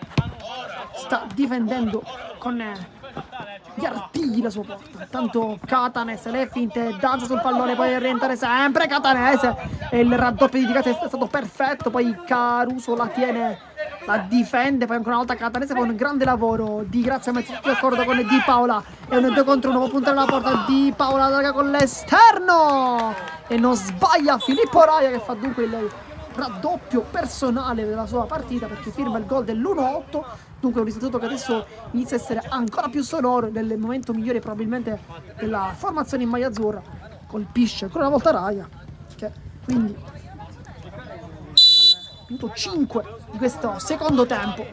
sta difendendo con gli artigli la sua porta. Tanto Catanese, le finte, danza sul pallone, poi rientrare sempre Catanese e il raddoppio di Di Grazia è stato perfetto, poi Caruso la tiene, la difende, poi ancora una volta Catanese con un grande lavoro. Di Grazia mette tutto d'accordo con Di Paola, è un 2 contro 1, può puntare alla porta, Di Paola larga con l'esterno e non sbaglia Filippo Raia che fa dunque il raddoppio personale della sua partita perché firma il gol dell'1-8. Dunque un risultato che adesso inizia a essere ancora più sonoro, nel momento migliore probabilmente della formazione in maglia azzurra. Colpisce ancora una volta Raia che quindi al minuto 5 di questo secondo tempo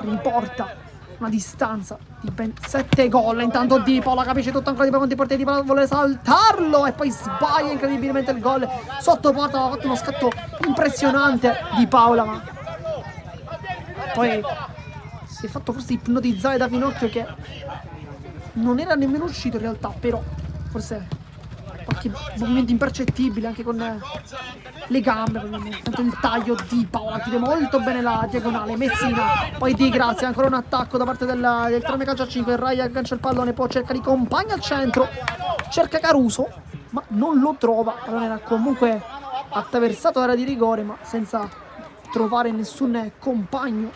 riporta una distanza di ben 7 gol. Intanto Di Paola capisce tutto ancora di più con i portieri, Di Paola vuole saltarlo e poi sbaglia incredibilmente il gol sotto porta. Ha fatto uno scatto impressionante Di Paola, ma poi si è fatto forse ipnotizzare da Finocchio che non era nemmeno uscito in realtà, però forse qualche movimento impercettibile anche con le gambe. Tanto il taglio di Paola chiude molto bene la diagonale. Messina, poi Di Grazia, ancora un attacco da parte del Torneo Calcio a 5. Raya aggancia il pallone, poi cerca di compagno al centro, cerca Caruso ma non lo trova. Il pallone era comunque attraversato l'area di rigore ma senza trovare nessun compagno.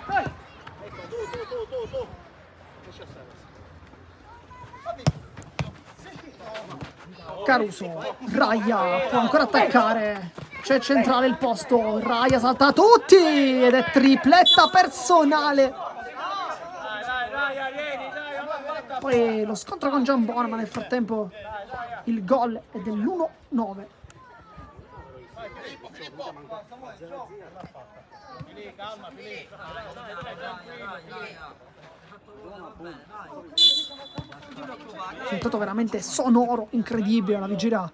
Caruso, Raya può ancora attaccare, c'è centrale il posto, Raya salta tutti ed è tripletta personale. Poi lo scontro con Giambona, ma nel frattempo il gol è dell'1-9. Risultato veramente sonoro, incredibile. La vigilia,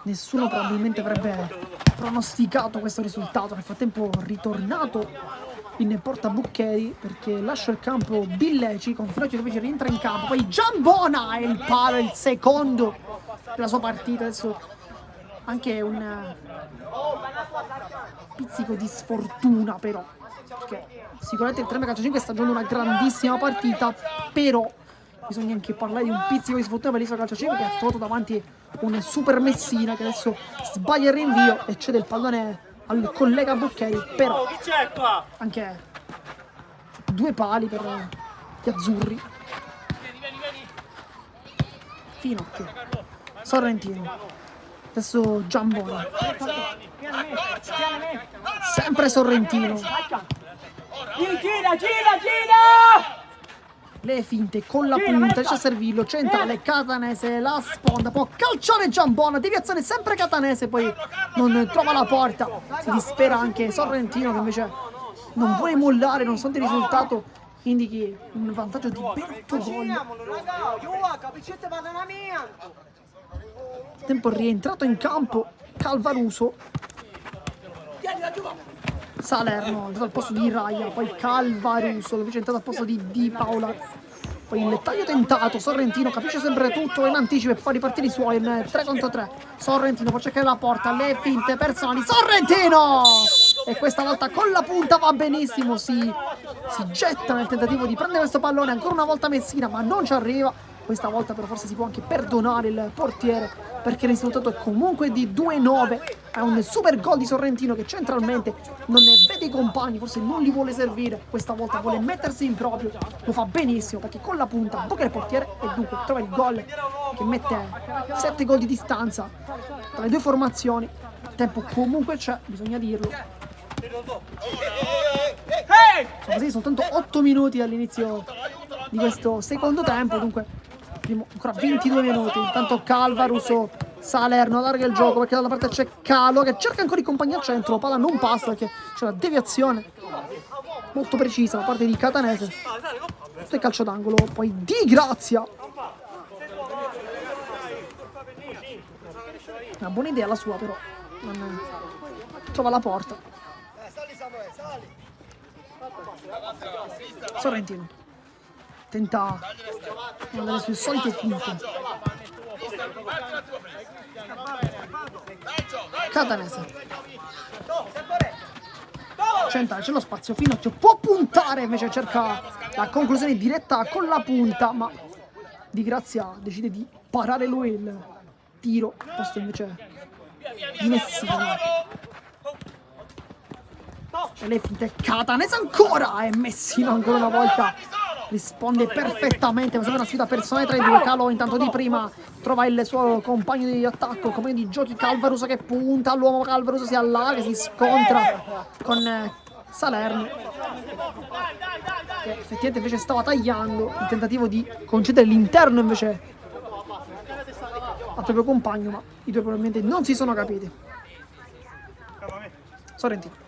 nessuno probabilmente avrebbe pronosticato questo risultato. Nel frattempo ritornato in porta Buccheri perché lascia il campo Billeci, con Finocchio che invece rientra in campo. Poi Giambona e il palo, il secondo della sua partita. Adesso anche un pizzico di sfortuna però, perché sicuramente il Torneo Calcio 5 sta giocando una grandissima partita, però bisogna anche parlare di un pizzico di sfortuna per l'Isola Calcio 5 che ha trovato davanti un super Messina che adesso sbaglia il rinvio e cede il pallone al collega Buccheri, però anche due pali per gli azzurri. Finocchio, Sorrentino, adesso Giambona, sempre Sorrentino, Gira! le finte con la punta, c'è Servillo, centrale, Catanese, la sponda, può calciare Giambona, deviazione sempre Catanese, poi non trova la porta, si dispera anche Sorrentino che invece non vuole mollare, nonostante il risultato indichi un vantaggio di ben 8 gol. Tempo rientrato in campo Calvaruso, Salerno al posto di Raya, poi Calvaruso, invece è entrato al posto di Paola, poi il taglio tentato, Sorrentino capisce sempre tutto in anticipo e fa ripartire i suoi in 3 contro 3, Sorrentino può cercare la porta, le finte personali, Sorrentino! E questa volta con la punta va benissimo, si getta nel tentativo di prendere questo pallone, ancora una volta Messina ma non ci arriva. Questa volta però forse si può anche perdonare il portiere perché il risultato è comunque di 2-9. È un super gol di Sorrentino che centralmente non ne vede i compagni, forse non li vuole servire. Questa volta vuole mettersi in proprio, lo fa benissimo perché con la punta bocca il portiere e dunque trova il gol che mette 7 gol di distanza tra le due formazioni. Il tempo comunque c'è, bisogna dirlo. Sono passati soltanto 8 minuti dall'inizio di questo secondo tempo, dunque ancora 22 minuti. Intanto Calvaruso, Salerno allarga il gioco perché dalla parte c'è Calo che cerca ancora i compagni al centro, la palla non passa perché c'è una deviazione molto precisa da parte di Catanese. Questo è calcio d'angolo, poi Di Grazia, una buona idea la sua però non trova la porta. Sorrentino tenta una delle sue solite finte. Catanese, centrale, c'è lo spazio, Finocchio può puntare, invece cerca la conclusione diretta con la punta, ma Di Grazia decide di parare lui il tiro, posto invece di Messina. E le finte, Catanese ancora e Messina ancora una volta risponde perfettamente. Ma sembra una sfida personale tra i due. Calo intanto di prima trova il suo compagno di attacco, compagno di giochi Calvaruso che punta, l'uomo Calvaruso si allarga, si scontra con Salerno che effettivamente invece stava tagliando il tentativo di concedere l'interno invece al proprio compagno, ma i due probabilmente non si sono capiti. Sorrentino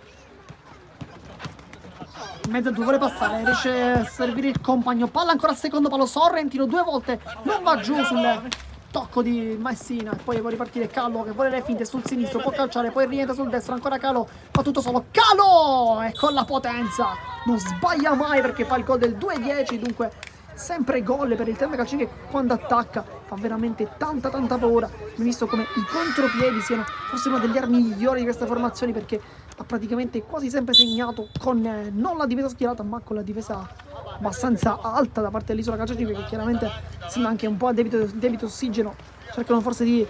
in mezzo a due, vuole passare, riesce a servire il compagno, palla ancora al secondo palo, Sorrentino 2 volte non va giù sul tocco di Messina, poi può ripartire Calo che vuole le finte sul sinistro, può calciare, poi rientra sul destro, ancora Calo, fa tutto solo, Calo! E con la potenza non sbaglia mai perché fa il gol del 2-10, dunque sempre gol per il Terme Calcio che quando attacca fa veramente tanta paura. Abbiamo visto come i contropiedi siano forse una delle armi migliori di queste formazioni, perché ha praticamente quasi sempre segnato con non la difesa schierata ma con la difesa abbastanza alta da parte dell'Isola Calcio 5, che chiaramente sembra anche un po' a debito ossigeno, cercano forse di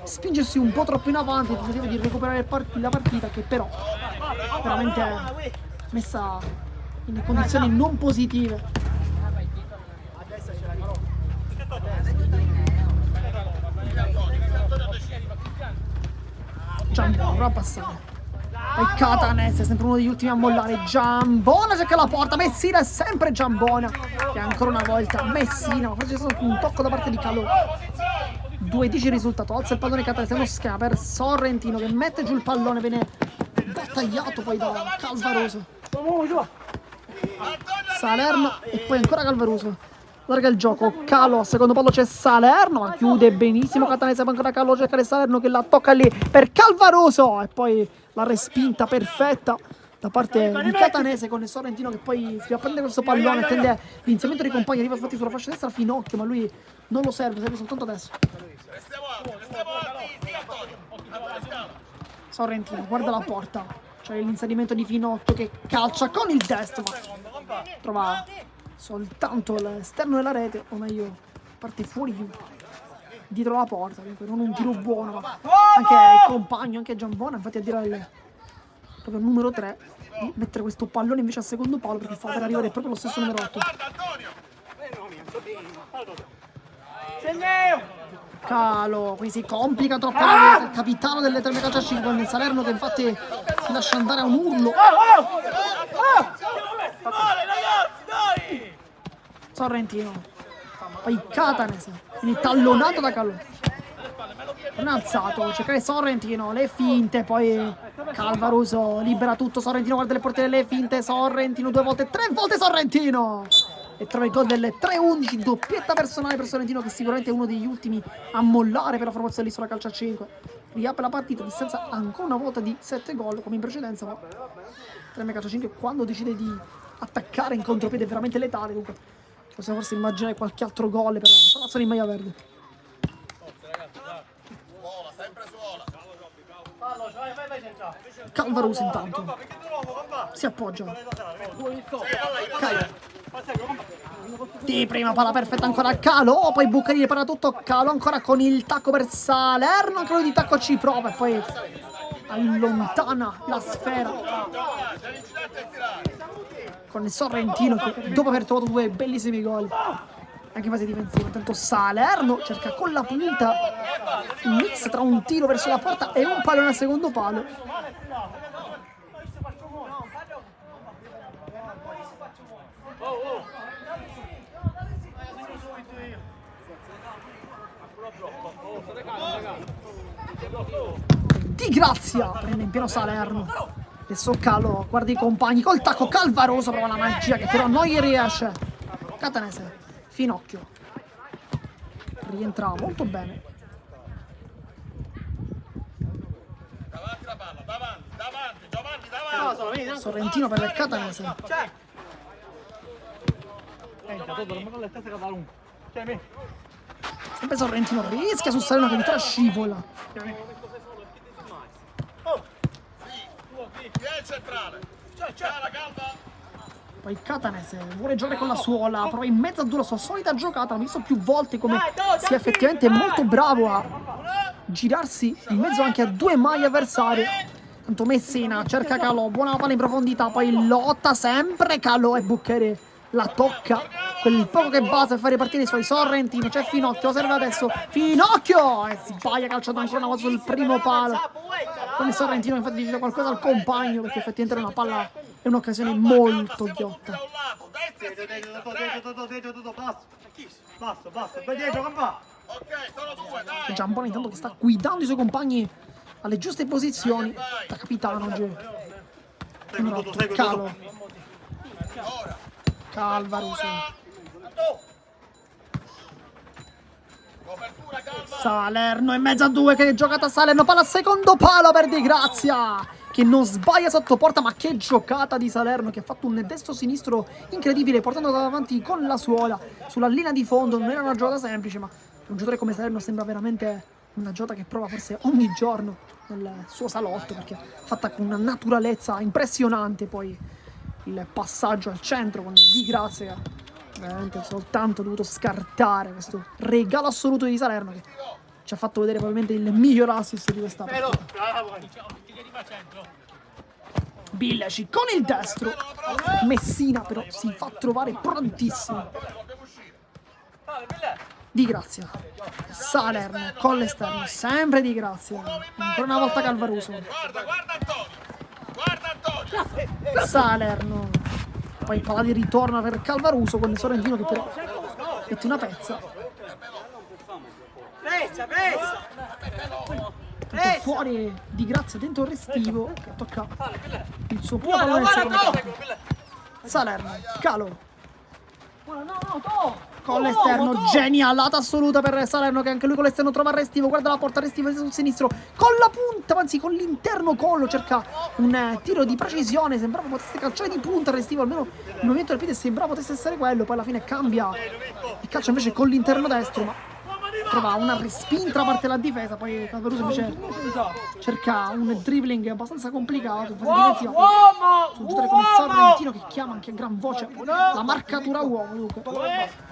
spingersi un po' troppo in avanti, tentativo di recuperare la partita, che però veramente è messa in condizioni non positive. Giambona prova a passare, poi Catanese è sempre uno degli ultimi a mollare. Giambona cerca la porta, Messina è sempre Giambona, e ancora una volta Messina, forse c'è stato un tocco da parte di Calò. 2-10 il risultato, alza il pallone Catanese, uno schema per Sorrentino che mette giù il pallone, viene battagliato poi da Calvaroso. Salerno e poi ancora Calvaroso. Larga il gioco, Calo, secondo palo c'è Salerno, ma chiude benissimo Catanese, poi ancora Calo, cerca Salerno che la tocca lì per Calvaroso, e poi la respinta perfetta da parte di Catanese con il Sorrentino che poi si va a prendere questo pallone, tende l'inserimento dei compagni, arriva infatti sulla fascia destra Finocchio, ma lui non lo serve soltanto adesso. Sorrentino, guarda la porta, c'è l'inserimento di Finocchio che calcia con il destro, ma trova soltanto l'esterno della rete, o meglio parte fuori dietro la porta, quindi non un tiro buono, ma anche il compagno, anche Giambona, infatti a dire proprio il numero 3 di mettere questo pallone invece al secondo palo, perché fa per arrivare proprio lo stesso numero 8. Calo, qui si complica troppo il capitano delle Terme Calcio 5 con il Salerno che infatti si lascia andare a un urlo. Sorrentino, poi Catanese, quindi tallonato da Calò. Non alzato, cercare Sorrentino, le finte, poi Calvaroso libera tutto, Sorrentino guarda le portiere, le finte, Sorrentino 2 volte, 3 volte Sorrentino! E trova il gol delle 3-11, doppietta personale per Sorrentino, che sicuramente è uno degli ultimi a mollare per la formazione dell'Isola Calcio a 5. Riapre la partita, distanza ancora una volta di 7 gol come in precedenza, ma Terme Calcio 5 quando decide di attaccare in contropiede è veramente letale, dunque possiamo forse immaginare qualche altro gol per la formazione in maglia verde. Calvaroso intanto si appoggia, di prima palla perfetta ancora Calo, poi Buccarini para tutto, Calo ancora con il tacco per Salerno, anche lui di tacco ci prova e poi allontana la sfera con il Sorrentino che dopo aver trovato 2 bellissimi gol anche in fase difensiva. Intanto Salerno cerca con la punta un mix tra un tiro verso la porta e un pallone al secondo palo. Di Grazia prende in pieno Salerno. Adesso Calo guarda i compagni col tacco, Calvaroso prova la magia che però non gli riesce. Catanese, Finocchio rientra molto bene. Sorrentino per il Catanese. Sempre Sorrentino rischia su Salerno che entra scivola. Poi Catanese vuole giocare con la suola, prova in mezzo a due la sua solita giocata. L'ho visto più volte come sia effettivamente molto bravo a girarsi in mezzo anche a 2 maglie avversarie. Tanto Messina cerca Calò, buona palla in profondità, poi lotta sempre Calò e Buccheri la tocca. Quel poco che basta per fare partire i suoi. Sorrentino, c'è Finocchio, lo serve adesso Finocchio e sbaglia, calciato ancora una volta sul primo palo. Con il Sorrentino infatti dice qualcosa al compagno, perché effettivamente era una palla, è un'occasione molto ghiotta. Giambona intanto che sta guidando i suoi compagni alle giuste posizioni da capitano oggi. Calo, Calvaroso, Salerno in mezzo a 2, che giocata Salerno, palla al secondo palo per Di Grazia che non sbaglia sotto porta, ma che giocata di Salerno, che ha fatto un destro-sinistro incredibile, portando davanti con la suola sulla linea di fondo. Non era una giocata semplice, ma un giocatore come Salerno sembra veramente una giocata che prova forse ogni giorno nel suo salotto, perché fatta con una naturalezza impressionante. Poi il passaggio al centro con Di Grazia, che veramente soltanto dovuto scartare questo regalo assoluto di Salerno, che ci ha fatto vedere probabilmente il miglior assist di questa partita. Billaci con il destro, Messina però si fa trovare prontissimo. Di Grazia, Salerno con l'esterno, sempre Di Grazia, ancora una volta Calvaruso. Guarda Antonio! Guarda Antonio! Salerno, poi il Paladi ritorna per Calvaruso con il Sorrentino che però mette una pezza. Tutto fuori Di Grazia dentro il restivo che tocca il suo primo pallone del secondo tempo. Salerno, Calo con l'esterno, genialata assoluta per Salerno, che anche lui con l'esterno trova il restivo, guarda la porta, restivo sul sinistro con la punta, anzi con l'interno collo, cerca un tiro di precisione, sembrava potesse calciare di punta il restivo, almeno il movimento del piede sembrava potesse essere quello, poi alla fine cambia e calcia invece con l'interno destro, ma trova una respinta da parte della difesa. Poi Calvaruso invece cerca un dribbling abbastanza complicato, su un giocatore come Sorrentino che chiama anche a gran voce la marcatura uomo. Dunque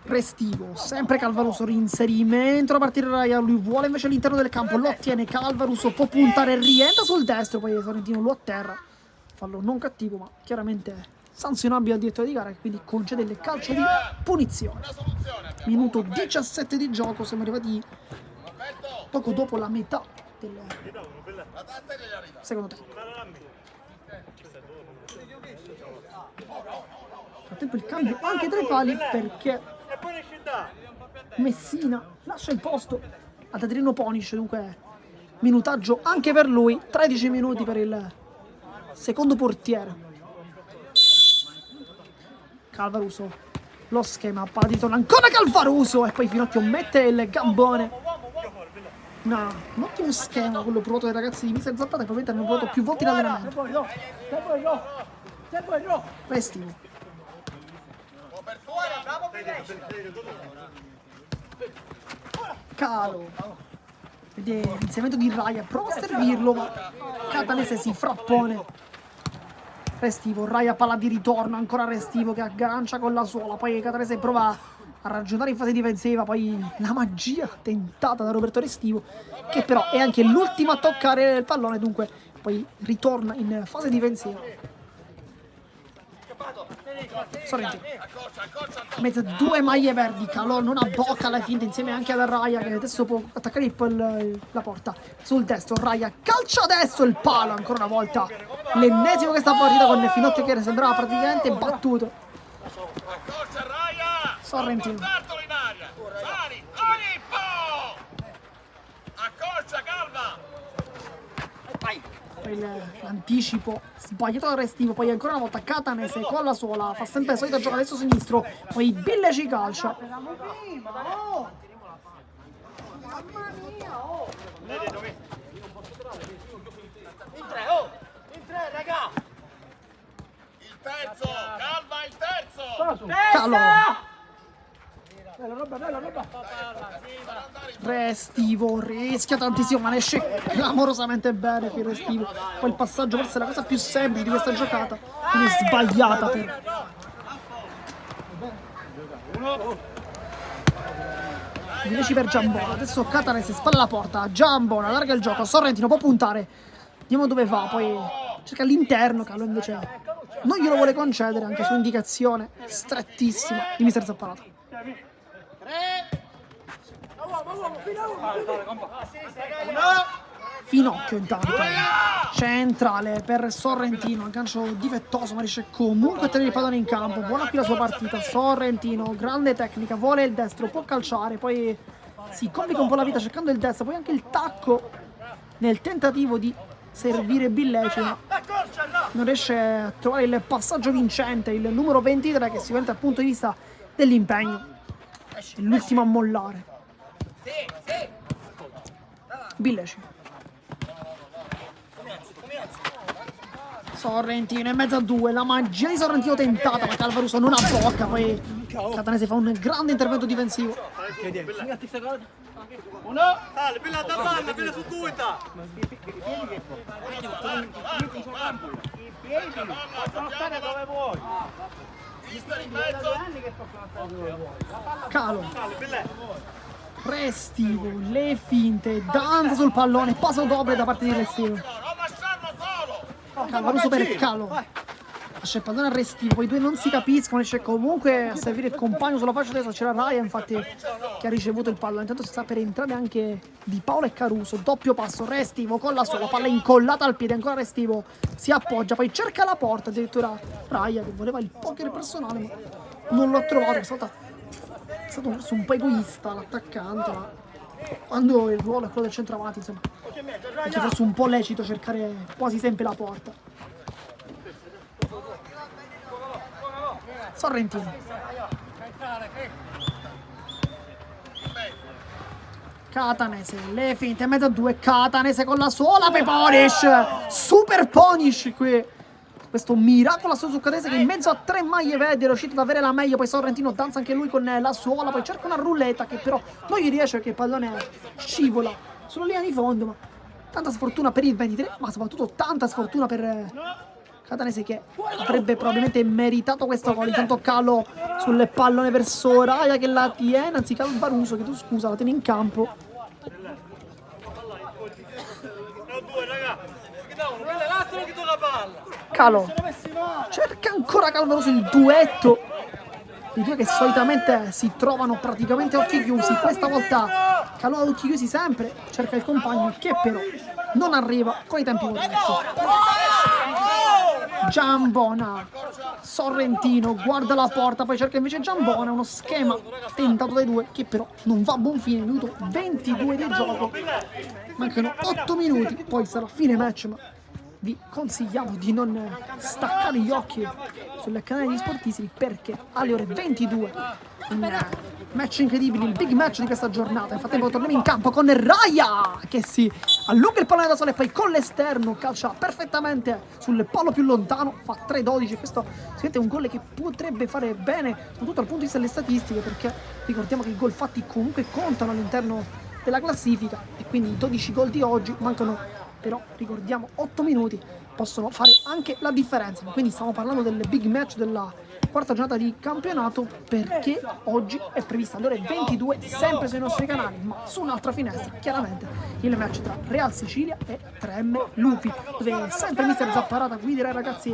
restivo, sempre Calvaruso, reinserimento da partire Raia, lui vuole invece all'interno del campo, lo ottiene Calvaruso, può puntare, rientra sul destro, poi Sorrentino lo atterra, fallo non cattivo ma chiaramente sanzionabile al direttore di gara, quindi concede il calcio di punizione. Minuto 17 di gioco, siamo arrivati poco dopo la metà del secondo tempo. Nel frattempo il cambio anche tra i pali, perché Messina lascia il posto ad Adriano Ponic, dunque minutaggio anche per lui, 13 minuti per il secondo portiere. Calvaruso, lo schema, palla di torno, ancora Calvaruso e poi Finocchio mette il gambone. Un ottimo schema quello provato dai ragazzi di Mister Zappata, che probabilmente hanno provato più volte in allenamento. Restivo, Calo, vede l'inserimento di Raia, prova a servirlo ma Catanese si frappone. Restivo, Raia palla di ritorno, ancora Restivo che aggancia con la suola, poi Catanese prova a ragionare in fase difensiva, poi la magia tentata da Roberto Restivo, che però è anche l'ultimo a toccare il pallone, dunque poi ritorna in fase difensiva. Sorrentino, mezzo due maglie verdi, Calò non abbocca alla finta insieme anche ad Raia, che adesso può attaccare la porta sul destro. Raia calcia destro, il palo ancora una volta, l'ennesimo che sta partita con Finocchio che sembrava praticamente battuto. Sorrentino, l'anticipo sbagliato dal Restivo, poi ancora una volta Catanese con la suola, fa sempre la solita giocata adesso sinistro, poi Billeci calcia. In tre, raga! Il terzo! Calma, il terzo! Calo, Restivo rischia tantissimo ma ne esce clamorosamente bene qui Restivo. Poi il passaggio forse è la cosa più semplice di questa giocata, quindi sbagliata per invece per Giambona. Adesso Catanese spalla la porta, Giambona allarga il gioco, Sorrentino può puntare, vediamo dove va, poi cerca l'interno, Calo invece non glielo vuole concedere, anche su indicazione strettissima di Mister Zapparato. Finocchio intanto centrale per Sorrentino, aggancio difettoso ma riesce comunque a tenere il pallone in campo. Buona qui la sua partita Sorrentino, grande tecnica, vuole il destro, può calciare, poi si complica un po' la vita cercando il destro, poi anche il tacco nel tentativo di servire Billeci, ma non riesce a trovare il passaggio vincente, il numero 23 che sicuramente dal punto di vista dell'impegno è l'ultimo a mollare. Billeci. Sorrentino in mezzo a due, la magia di Sorrentino tentata, ma Calvaruso non abbocca, poi Catanese fa un grande intervento difensivo. Uno. Dale, bella da palla, bella su tuita. I piedi, possono stare dove vuoi. in mezzo. Calo. Restivo, le finte, danza sul pallone, passo doble da parte di Restivo. Calvaruso per Calo. Lascia il pallone a Restivo, poi i due non si capiscono, riesce comunque a servire il compagno sulla fascia destra, c'era Raya infatti che ha ricevuto il pallone. Intanto si sta per entrare anche Di Paolo e Caruso, doppio passo, Restivo con la sola, palla incollata al piede, ancora Restivo si appoggia, poi cerca la porta, addirittura Raya che voleva il poker personale ma non l'ho trovato, è stato forse un po' egoista l'attaccante, ma quando il ruolo è quello del centravanti insomma è forse un po' lecito cercare quasi sempre la porta. Sorrentino. Catanese, le finte in mezzo a due, Catanese con la sola, poi Ponish, super Ponish qui. Questo miracolo su Catanese che in mezzo a tre maglie verde è riuscito ad avere la meglio, poi Sorrentino danza anche lui con la suola, poi cerca una rulletta che però non gli riesce perché il pallone scivola sulla linea di fondo, ma tanta sfortuna per il 23, ma soprattutto tanta sfortuna per Catanese che avrebbe probabilmente meritato questo gol. Intanto Calo sul pallone verso Raya che la tiene, anzi Calvaruso che tu scusa la tiene in campo. Calo cerca ancora Calvaruso il duetto, i due che solitamente si trovano praticamente a occhi chiusi. Questa volta Calo a occhi chiusi sempre cerca il compagno che però non arriva con i tempi corretti. Giambona, Sorrentino guarda la porta, poi cerca invece Giambona, uno schema tentato dai due che però non va a buon fine. Minuto 22 di gioco, mancano 8 minuti, poi sarà fine match, ma vi consigliamo di non staccare gli occhi sul canale di Sportisili perché alle ore 22 un match incredibile, il big match di questa giornata. Nel frattempo torniamo in campo con Raya che si allunga il pallone da solo e poi con l'esterno calcia perfettamente sul palo più lontano, fa 3-12. Questo è un gol che potrebbe fare bene soprattutto dal punto di vista delle statistiche, perché ricordiamo che i gol fatti comunque contano all'interno della classifica e quindi i 12 gol di oggi mancano però, ricordiamo, 8 minuti possono fare anche la differenza. Quindi stiamo parlando del big match della quarta giornata di campionato, perché oggi è prevista alle ore 22 sempre sui nostri canali, ma su un'altra finestra chiaramente il match tra Real Sicilia e 3M Lupi, dove sempre mister Zapparata guiderà i ragazzi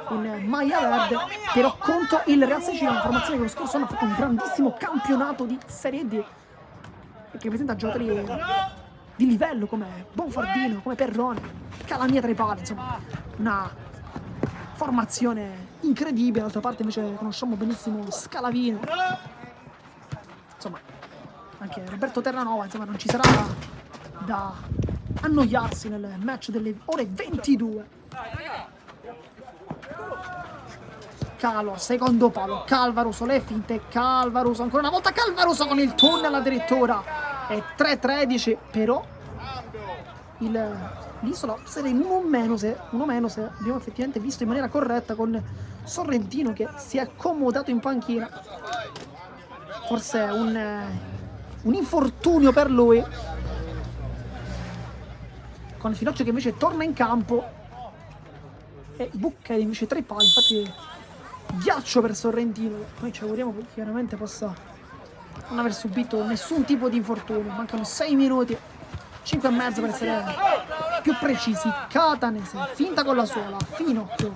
in maglia verde, però contro il Real Sicilia, una formazione che lo scorso anno ha fatto un grandissimo campionato di Serie D e che presenta giocatori di livello come Bonfardino, come Perrone, Calamia tra i pali, insomma una formazione incredibile. D'altra parte invece conosciamo benissimo Scalavino, insomma anche Roberto Terranova, insomma non ci sarà da annoiarsi nel match delle ore 22. Calo, secondo palo, Calvaruso, le finte, Calvaruso, ancora una volta Calvaruso con il tunnel addirittura. È 3-13, però l'isola sarà in uno meno se abbiamo effettivamente visto in maniera corretta con Sorrentino che si è accomodato in panchina. Forse è un infortunio per lui, con Finocchio che invece torna in campo e Buccheri invece tra i pali. Infatti ghiaccio per Sorrentino, noi ci auguriamo che chiaramente possa non aver subito nessun tipo di infortunio. Mancano 6 minuti, 5 e mezzo per essere più precisi. Catanese, finta con la suola, Finocchio,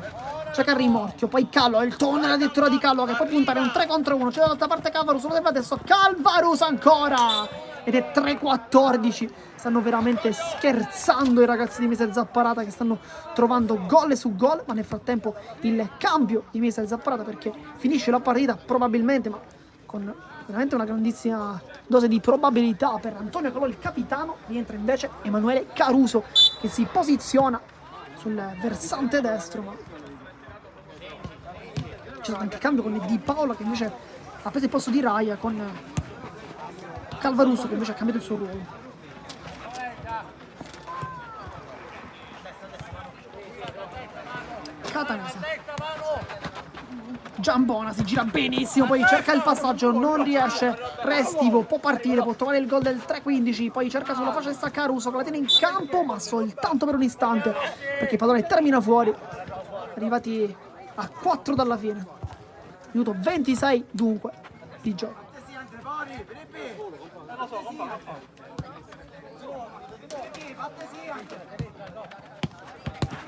cerca il rimorchio, poi Calo, il tunnel addirittura di Calo che può puntare un 3 contro 1, c'è dall'altra parte Calvaruso, lo deve adesso Calvaruso ancora, ed è 3-14. Stanno veramente scherzando i ragazzi di Mister Zapparata che stanno trovando gol su gol, ma nel frattempo il cambio di Mister Zapparata perché finisce la partita probabilmente, ma con veramente una grandissima dose di probabilità per Antonio Calò, il capitano. Rientra invece Emanuele Caruso che si posiziona sul versante destro, ma c'è stato anche cambio con Di Paola che invece ha preso il posto di Raya, con Calvaruso che invece ha cambiato il suo ruolo. Catanese. Giambona si gira benissimo, poi cerca il passaggio, non riesce. Restivo può partire, può trovare il gol del 3-15, poi cerca sulla fascia sta Caruso che la tiene in campo, ma soltanto per un istante, perché il pallone termina fuori. Arrivati a 4 dalla fine. Minuto 26 dunque di gioco.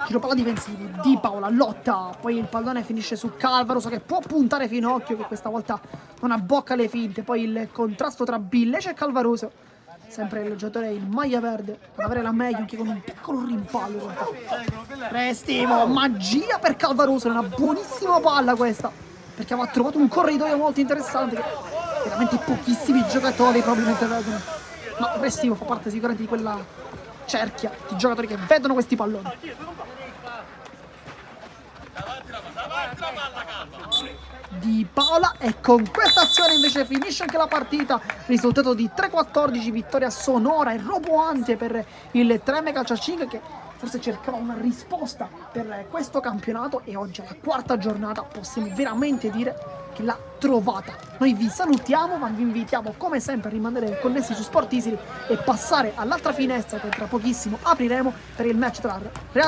Giro palla difensivi, Di Paola lotta, poi il pallone finisce su Calvaruso che può puntare Finocchio che questa volta non abbocca le finte, poi il contrasto tra Billece e Calvaruso, sempre il giocatore in maglia verde ad avere la meglio anche con un piccolo rimpallo. Restivo, magia per Calvaruso, una buonissima palla questa, perché aveva trovato un corridoio molto interessante che veramente pochissimi giocatori probabilmente vedono, ma Restivo fa parte sicuramente di quella cerchia di giocatori che vedono questi palloni. Di Paola, e con questa azione invece finisce anche la partita. Risultato di 3-14, vittoria sonora e roboante per il Treme Calciacinque, che forse cercava una risposta per questo campionato, e oggi alla quarta giornata possiamo veramente dire che l'ha trovata. Noi vi salutiamo, ma vi invitiamo come sempre a rimanere connessi su Sport Isili e passare all'altra finestra che tra pochissimo apriremo per il match tra Real